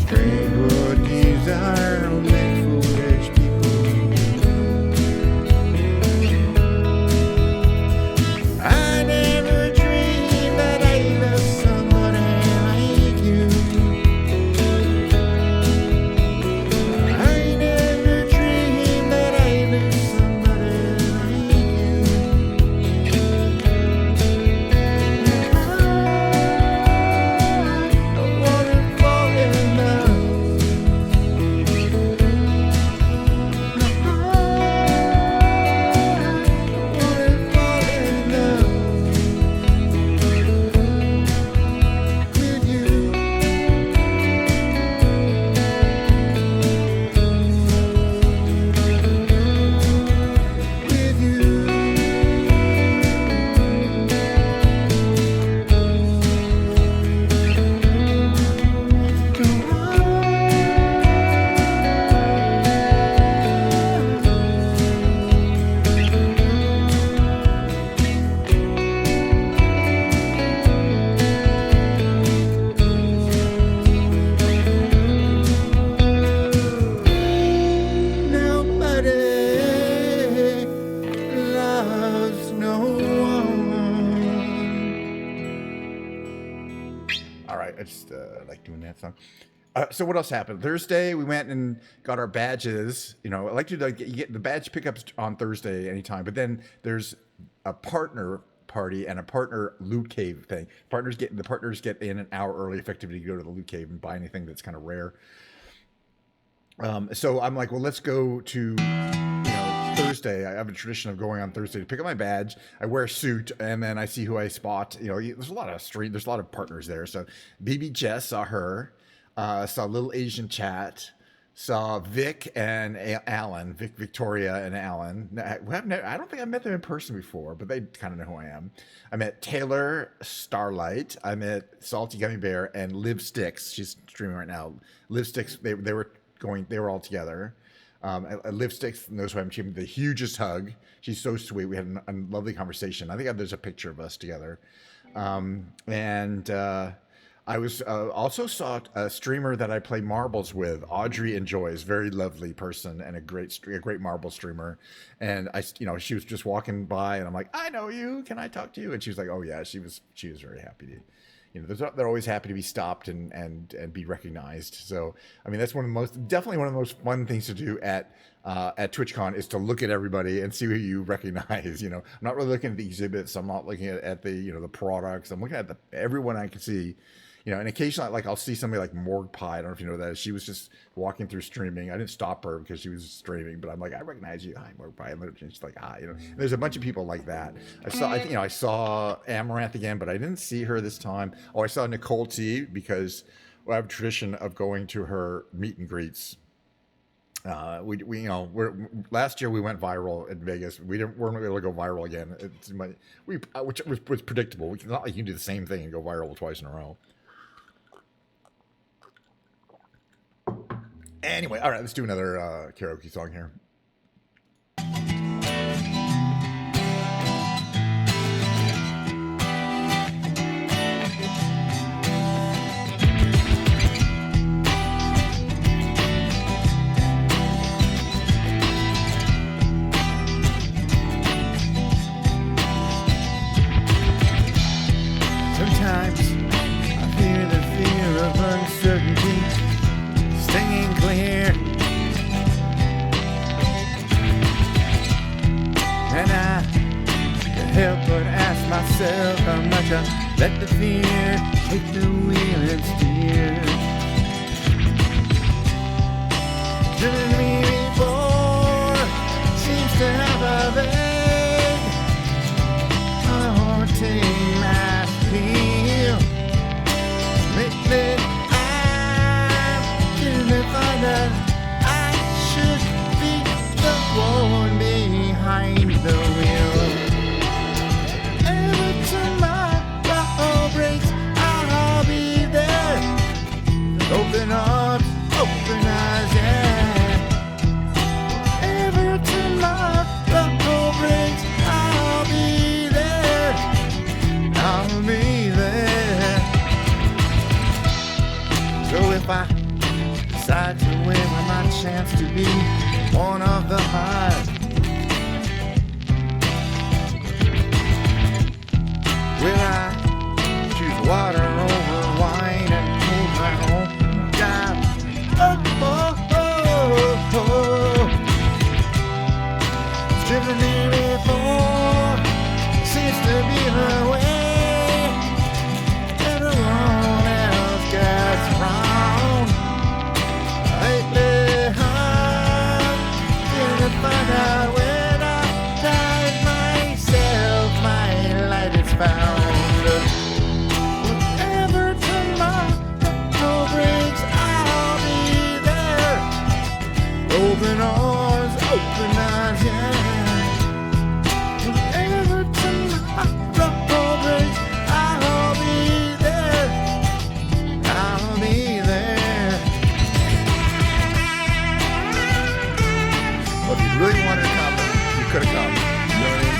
Strange what these are, only foolish people. I never dreamed that I loved somebody like you. I never dreamed that I loved somebody like you. I don't wanna fall in love. No, I don't wanna fall in love with you. With you. Nobody loves no one. All right, I just like doing that song. So what else happened? Thursday, we went and got our badges. You know, I like to you get the badge pickups on Thursday anytime, but then there's a partner party and a partner loot cave thing. The partners get in an hour early, effectively, to go to the loot cave and buy anything that's kind of rare. So I'm like, well, let's go to Thursday. I have a tradition of going on Thursday to pick up my badge. I wear a suit, and then I see who I spot. There's a lot of partners there. So BB Jess, saw her, saw Little Asian Chat, saw Vic and Alan, Victoria and Alan. I don't think I've met them in person before, but they kind of know who I am. I met Taylor Starlight. I met Salty Gummy Bear and Liv Sticks. She's streaming right now. Liv Sticks, they were all together. Liv Sticks knows who I am. She gave me the hugest hug. She's so sweet. We had a lovely conversation. I think there's a picture of us together. I was also saw a streamer that I play marbles with, Audrey Enjoys, very lovely person and a great marble streamer. And she was just walking by, and I'm like, I know you. Can I talk to you? And she was like, oh yeah. She was very happy to. They're always happy to be stopped and be recognized. So, I mean, that's definitely one of the most fun things to do at TwitchCon is to look at everybody and see who you recognize. I'm not really looking at the exhibits. I'm not looking at the, the products. I'm looking at everyone I can see. And occasionally, like, I'll see somebody like Morg Pie. I don't know if you know that. She was just walking through streaming. I didn't stop her because she was streaming, but I'm like, I recognize you. Hi, Morg Pie. And she's like, hi. And there's a bunch of people like that. I saw Amaranth again, but I didn't see her this time. Oh, I saw Nicole T because I have a tradition of going to her meet and greets. Last year we went viral in Vegas. Weren't able to go viral again. Which was predictable. It's not like you can do the same thing and go viral twice in a row. Anyway, all right, let's do another karaoke song here. Sometimes I fear the fear of uncertainty stinging clear, and I can't help but ask myself how much I let the fear take the wheel and steer. Driven me before seems to have a vague, haunting mass appeal. Lately I'm feeling find that I should be the one behind the wheel. Every time my ball breaks, I'll be there. Open arms, open eyes, yeah. Every time my ball breaks, I'll be there. I'll be there. So if I decide to win my chance to be one of the highs, will I choose water over wine and hold my own down? Oh, oh, oh, oh. It's driven me before, seems to be her way. Everyone else gets wrong. Lately I'm gonna find out when I died myself, my light is found. Whatever tomorrow brings, I'll be there. Open arms, open eyes, yeah. Whatever tomorrow brings, I'll be there. I'll be there. Well, if you really wanted to come, you could have come. You know what I mean?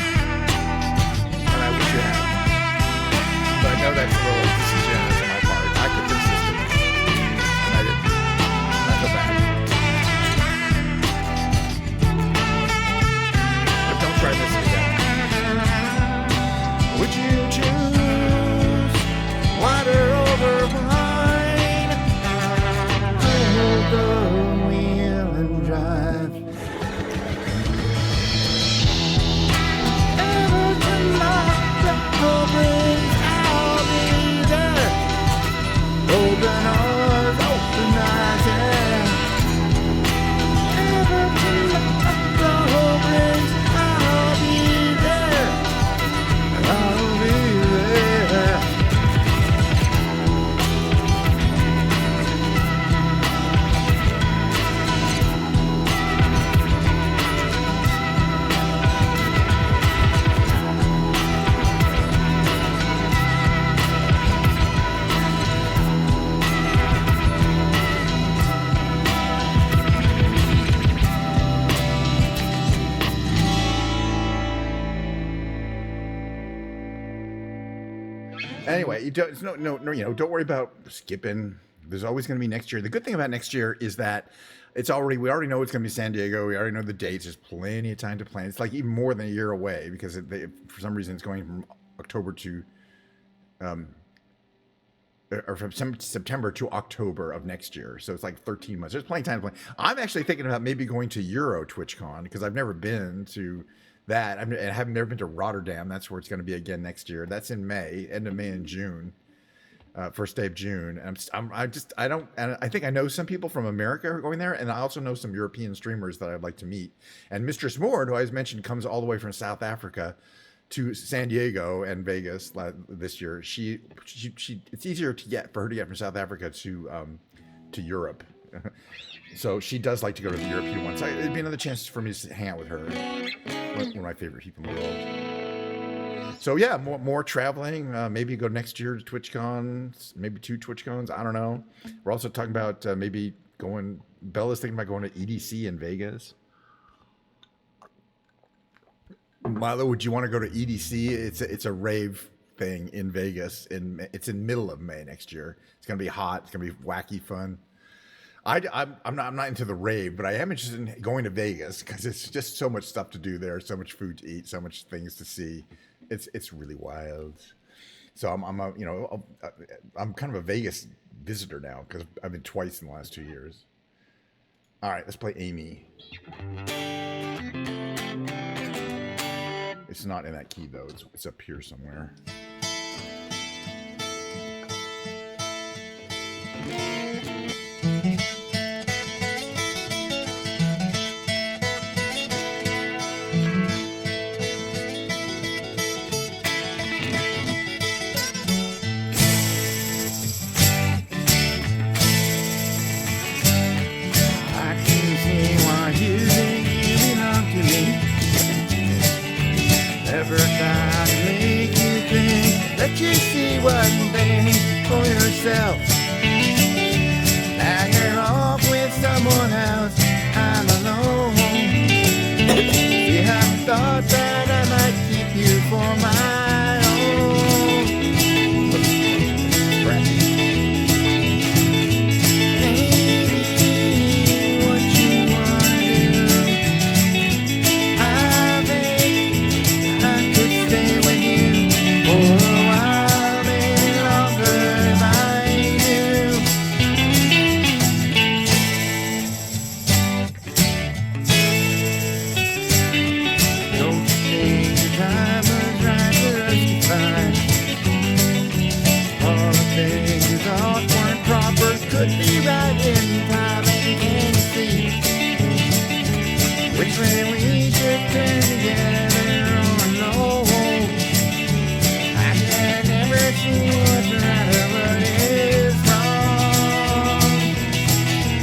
And I wish you had. But I know that's a little disingenuous on my part. I could have insisted. And I didn't. I feel bad. But don't try this again. Would you choose water over wine? Hold the wheel and drive. Every time my ball brings, I'll be there. Open arms, open eyes, yeah. Every time my ball brings, I'll be there. I'll be there. Anyway, you don't, it's no, don't worry about skipping. There's always going to be next year. The good thing about next year is that we already know it's going to be San Diego. We already know the dates. There's plenty of time to plan. It's like even more than a year away because for some reason it's going from October to, or from September to October of next year. So it's like 13 months. There's plenty of time to plan. I'm actually thinking about maybe going to Euro TwitchCon because I've never been to that. I haven't never been to Rotterdam. That's where it's going to be again next year. That's in May, end of May and June, first day of June. And I think I know some people from America who are going there, and I also know some European streamers that I'd like to meet. And Mistress Mord, who I mentioned, comes all the way from South Africa to San Diego and Vegas this year. She it's easier for her to get from South Africa to Europe. So she does like to go to the European one. So it'd be another chance for me to hang out with her. One of my favorite people in the world. So yeah, more traveling. Maybe go next year to TwitchCon. Maybe 2 TwitchCons. I don't know. We're also talking about maybe going Bella's thinking about going to EDC in Vegas. Milo, would you want to go to EDC? It's a rave thing in Vegas. It's in middle of May next year. It's gonna be hot. It's gonna be wacky fun. I'm not into the rave, but I am interested in going to Vegas because it's just so much stuff to do there, so much food to eat, so much things to see. It's really wild. So I'm kind of a Vegas visitor now because I've been twice in the last 2 years. All right, let's play Amy. It's not in that key though. It's up here somewhere. Now you're off with someone else. I'm alone. You have thought that I might keep you for my own. Hey, what you wanna do? I think I could stay with you for a while, maybe longer if I could be right in time and can't see which way we should turn together or no. I can never see what's right or what is wrong.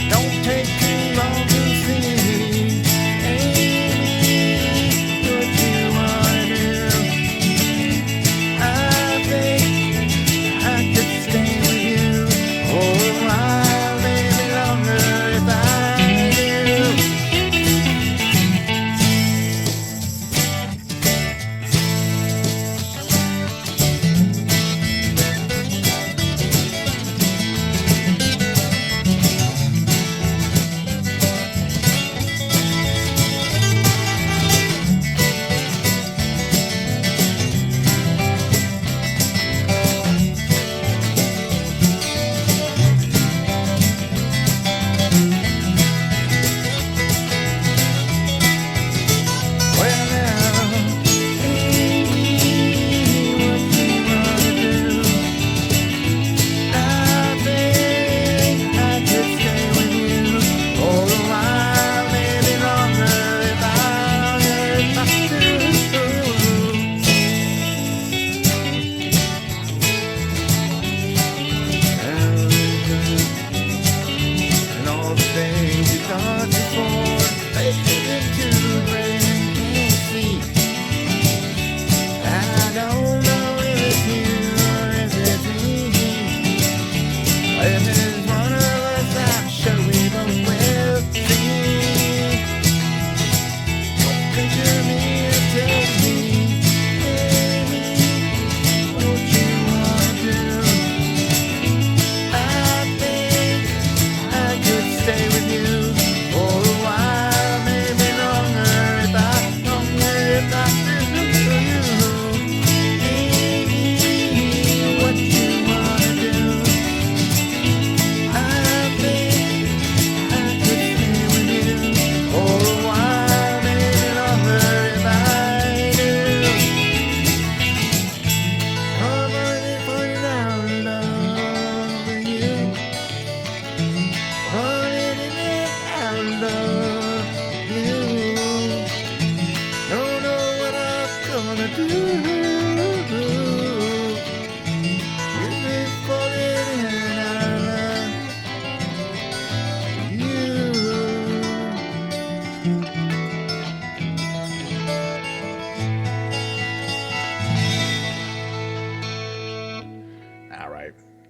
Don't take too long to see, Amy, what you wanna do. I think I could stay with you for a while, maybe longer if I do.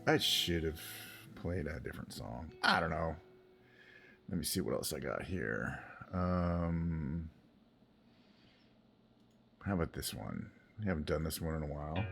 I should have played a different song. I don't know. Let me see what else I got here. How about this one? I haven't done this one in a while.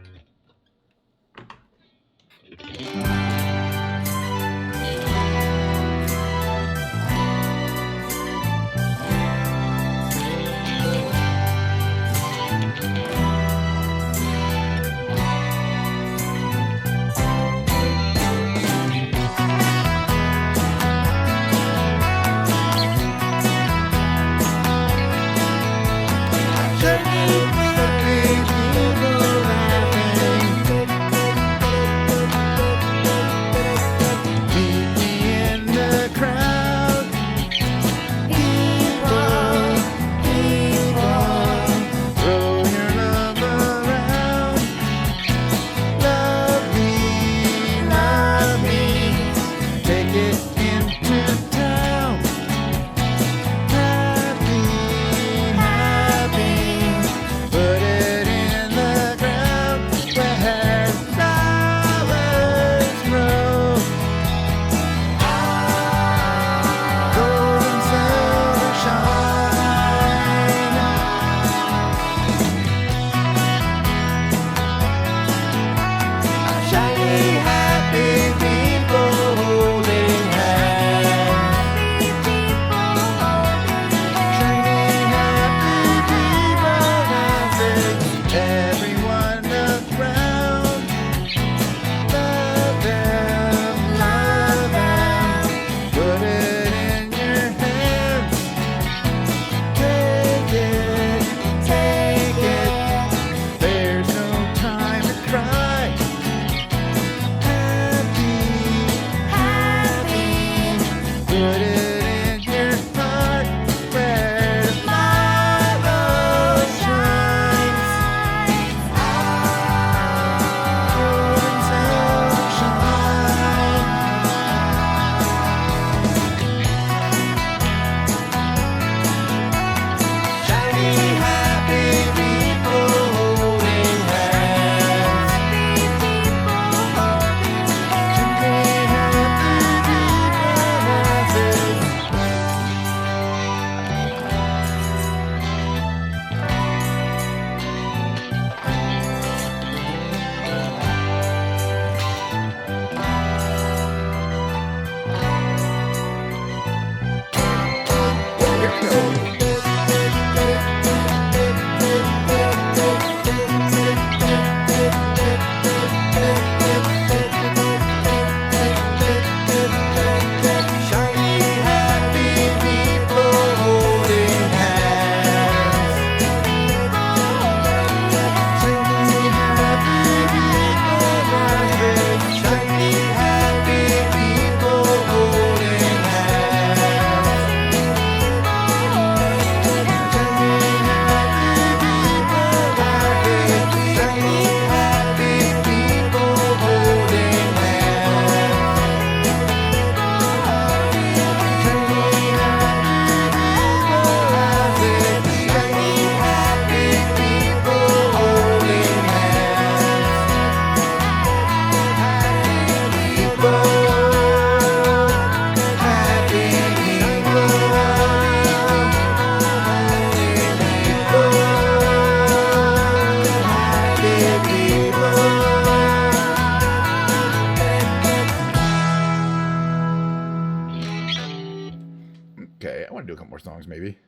Okay, I want to do a couple more songs, maybe.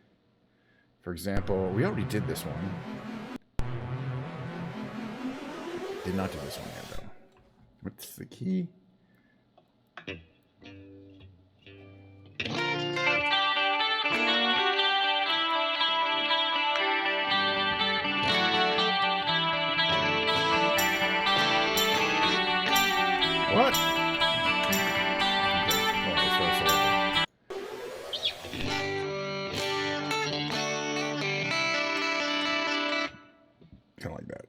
For example, we already did this one. Did not do this one yet, though. What's the key? What? Kind of like that.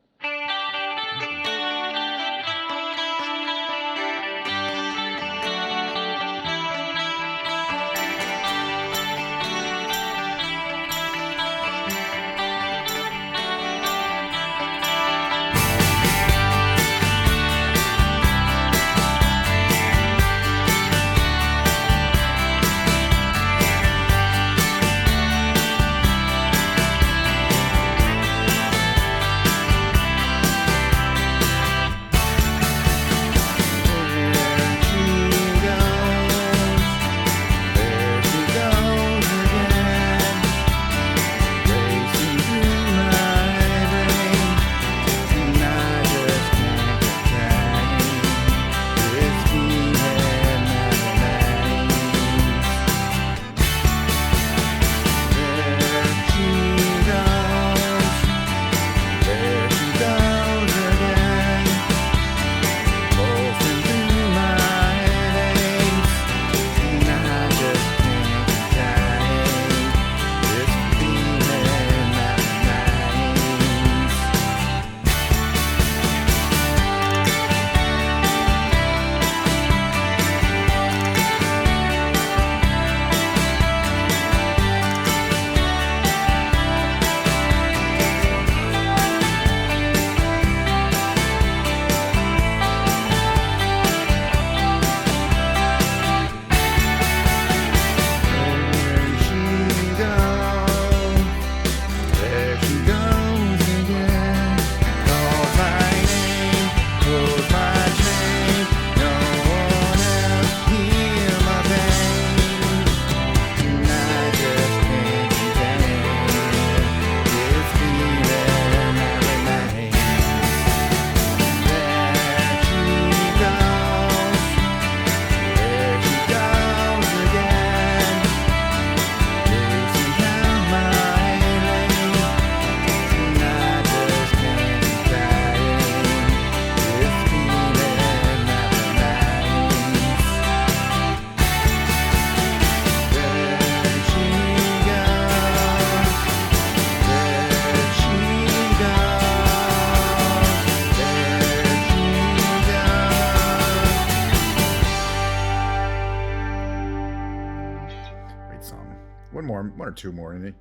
one or two more. Maybe.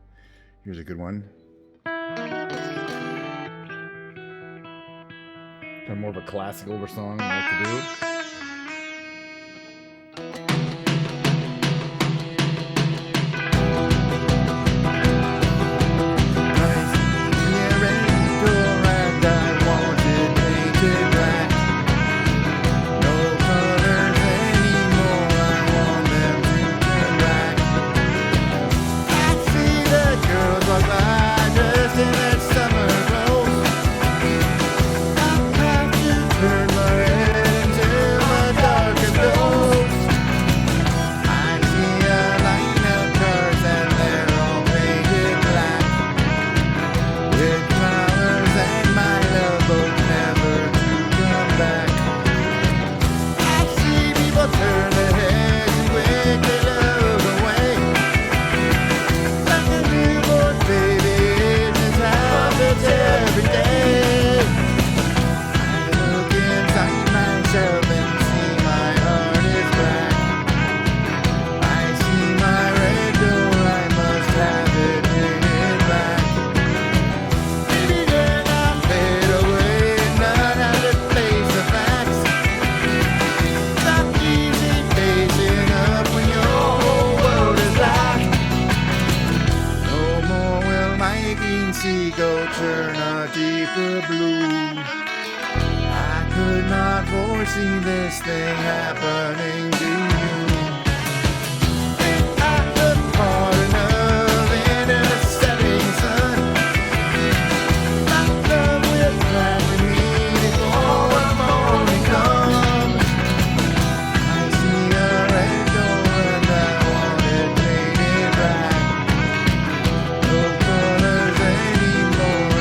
Here's a good one. Kind of more of a classic older song I like to do. Turn a deeper blue. I could not foresee this thing happening to you. And I look hard enough in a setting sun. My love will flash me before the morning comes. I see a red door and I want it painted black. No colors anymore.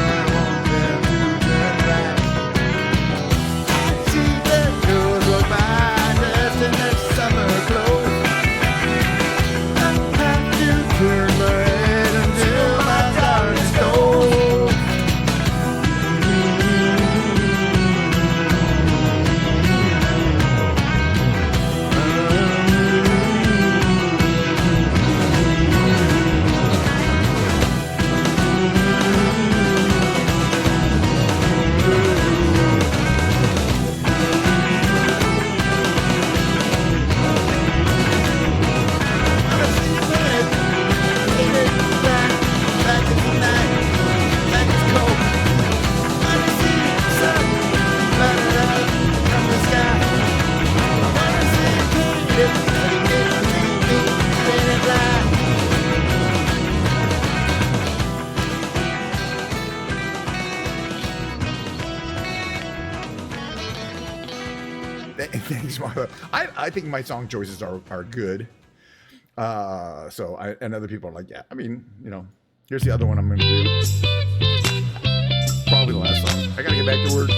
Thanks, Martha. I think my song choices are good. And other people are like, yeah. I mean, you know, here's the other one I'm going to do. Probably the last song. I got to get back to work.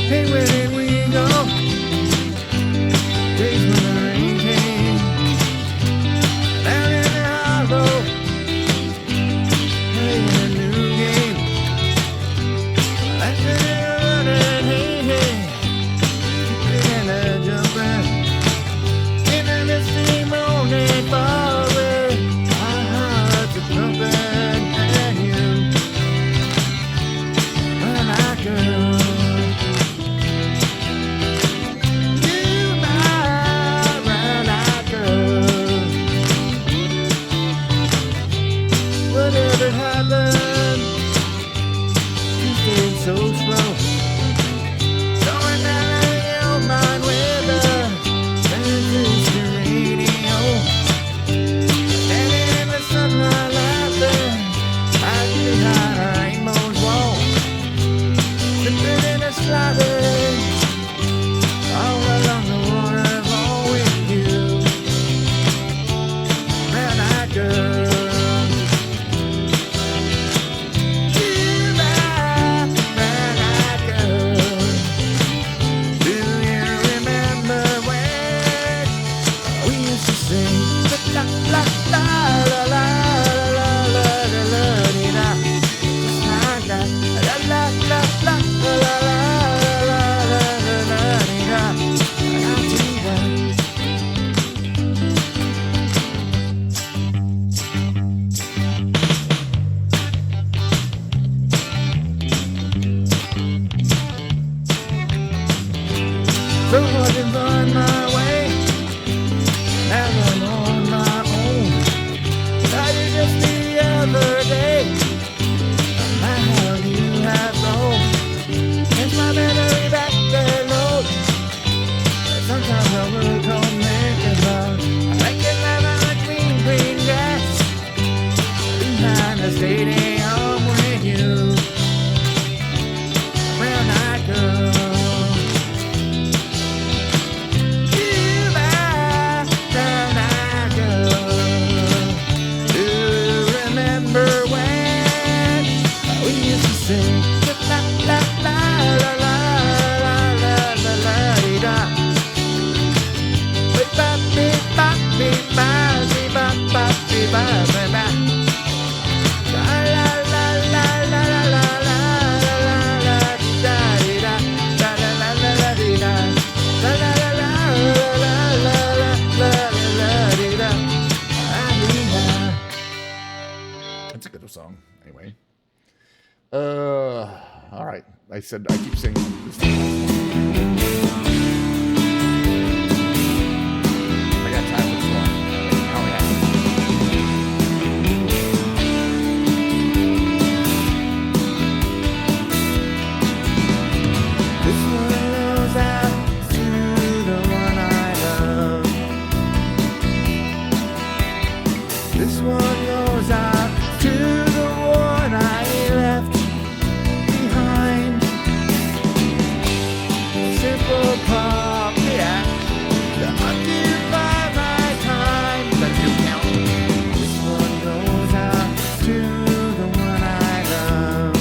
Hey, where did we go? Days when the rain came down in the hollow. Playing a new game. Like they're running, hey, hey. Keeping and jumping in the misty So hard to find my way. Now I'm on my own. Now you just the other day. My how you have rolled. It's my memory back there low. Sometimes I work on making love. I can have a green, green grass behind the stadium with you. Brown eyed girl. You brown eyed girl. Do you remember when we used to sing la la la la la la la la la la. Bop beep bop beep bop beep bop bop beep bop beep bop. La la la la la la la la la da di da la la la la la di da la la la la la la la la di da. That's a good song. Anyway. All right. I said I keep singing this thing. This one goes out to the one I left behind. Simple pop, yeah, to occupy my time. But you count. This one goes out to the one I love.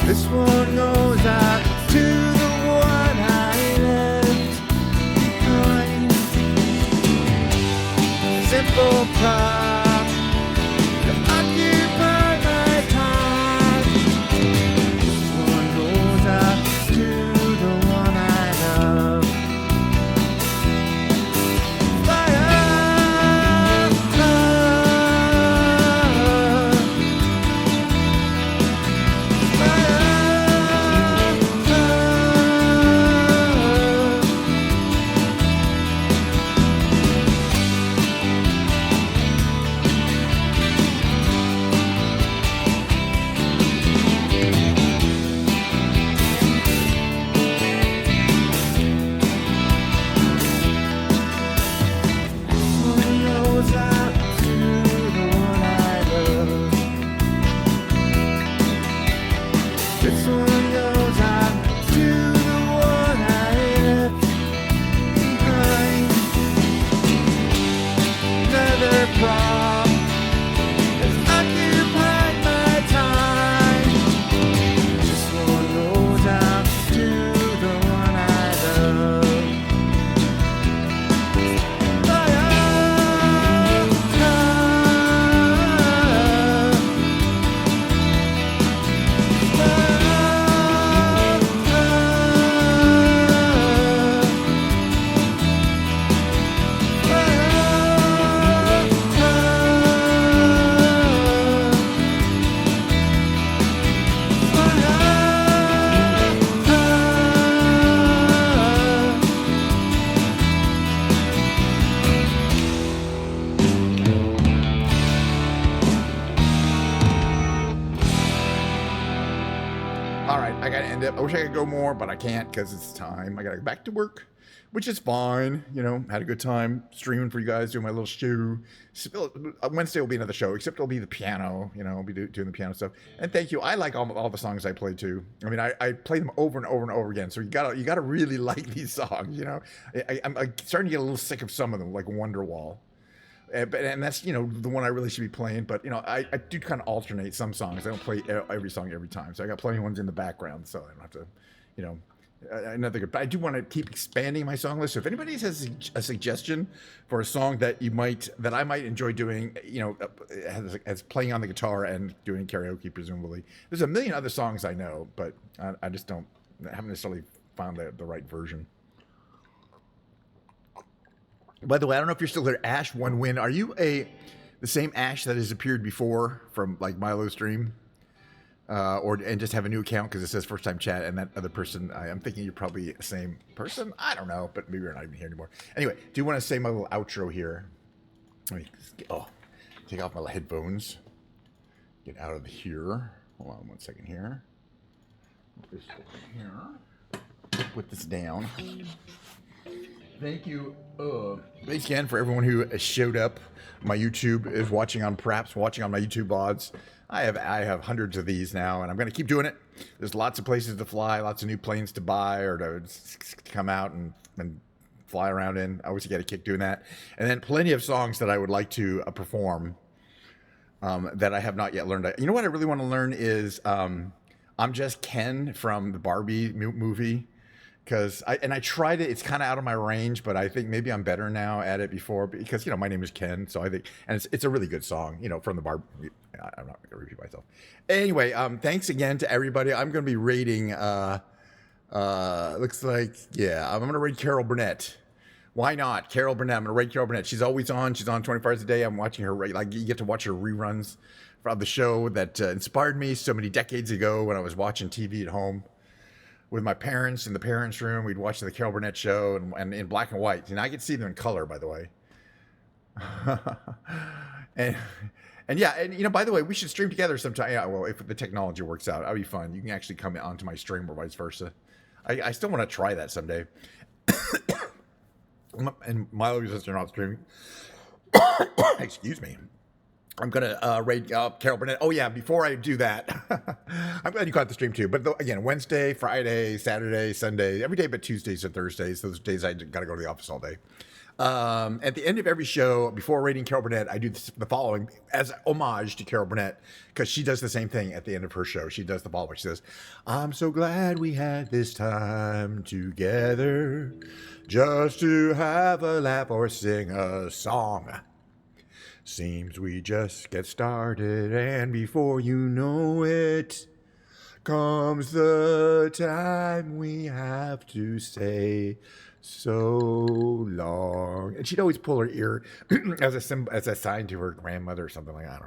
This one goes out to the one I left behind. Simple prop to occupy my time. This one goes out to the one I love. This one goes out to the one I left behind. Another prop has occupied my time. This one goes out to the one I love. All right, I gotta end it. I wish I could go more, but I can't because it's time. I gotta go back to work, which is fine. You know, had a good time streaming for you guys, doing my little show. Wednesday will be another show, except it'll be the piano. You know, I'll be doing the piano stuff. And thank you. I like all the songs I play too. I mean, I play them over and over and over again. So you gotta really like these songs. You know, I'm starting to get a little sick of some of them, like Wonderwall. And that's, you know, the one I really should be playing. But, you know, I do kind of alternate some songs. I don't play every song every time. So I got plenty of ones in the background. So I don't have to, you know, another good. But I do want to keep expanding my song list. So if anybody has a suggestion for a song that I might enjoy doing, as playing on the guitar and doing karaoke, presumably. There's a million other songs I know, but I just haven't necessarily found the right version. By the way, I don't know if you're still there. Ash One Win. Are you the same Ash that has appeared before from like Milo Stream? And just have a new account because it says first time chat, and that other person, I'm thinking you're probably the same person. I don't know, but maybe you're not even here anymore. Anyway, do you want to say my little outro here? Let me take off my headphones. Get out of here. Hold on 1 second here. Put this here. Put this down. Thank you. Thanks again for everyone who showed up. My YouTube is watching on my YouTube VODs. I have hundreds of these now, and I'm going to keep doing it. There's lots of places to fly, lots of new planes to buy or to come out and fly around in. I always get a kick doing that. And then plenty of songs that I would like to perform that I have not yet learned. You know what I really want to learn is I'm Just Ken from the Barbie movie. I tried it. It's kind of out of my range, but I think maybe I'm better now at it because my name is Ken. So I think, and it's a really good song, from the Barbie. I'm not going to repeat myself. Anyway, thanks again to everybody. I'm going to be rating, looks like, I'm going to rate Carol Burnett. Why not? Carol Burnett. I'm going to rate Carol Burnett. She's always on. She's on 24 hours a day. I'm watching her, you get to watch her reruns from the show that inspired me so many decades ago when I was watching TV at home with my parents in the parents' room. We'd watch the Carol Burnett show and in black and white. And I could see them in color, by the way. and by the way, we should stream together sometime. Yeah, well, if the technology works out, that'd be fun. You can actually come onto my stream or vice versa. I still want to try that someday. And Milo says you're not streaming. Excuse me. I'm going to rate Carol Burnett. Oh, yeah, before I do that, I'm glad you caught the stream too. But again, Wednesday, Friday, Saturday, Sunday, every day but Tuesdays and Thursdays. Those days I got to go to the office all day. At the end of every show, before rating Carol Burnett, I do the following as homage to Carol Burnett because she does the same thing at the end of her show. She does the following. She says, I'm so glad we had this time together just to have a laugh or sing a song. Seems we just get started, and before you know it, comes the time we have to say so long. And she'd always pull her ear as a sign to her grandmother or something like that.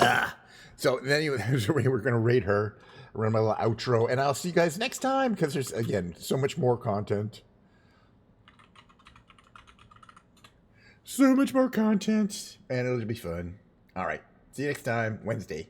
I don't know. So then anyway, we're going to rate her. Run my little outro, and I'll see you guys next time because there's, again, so much more content. So much more content, and it'll be fun. All right. See you next time, Wednesday.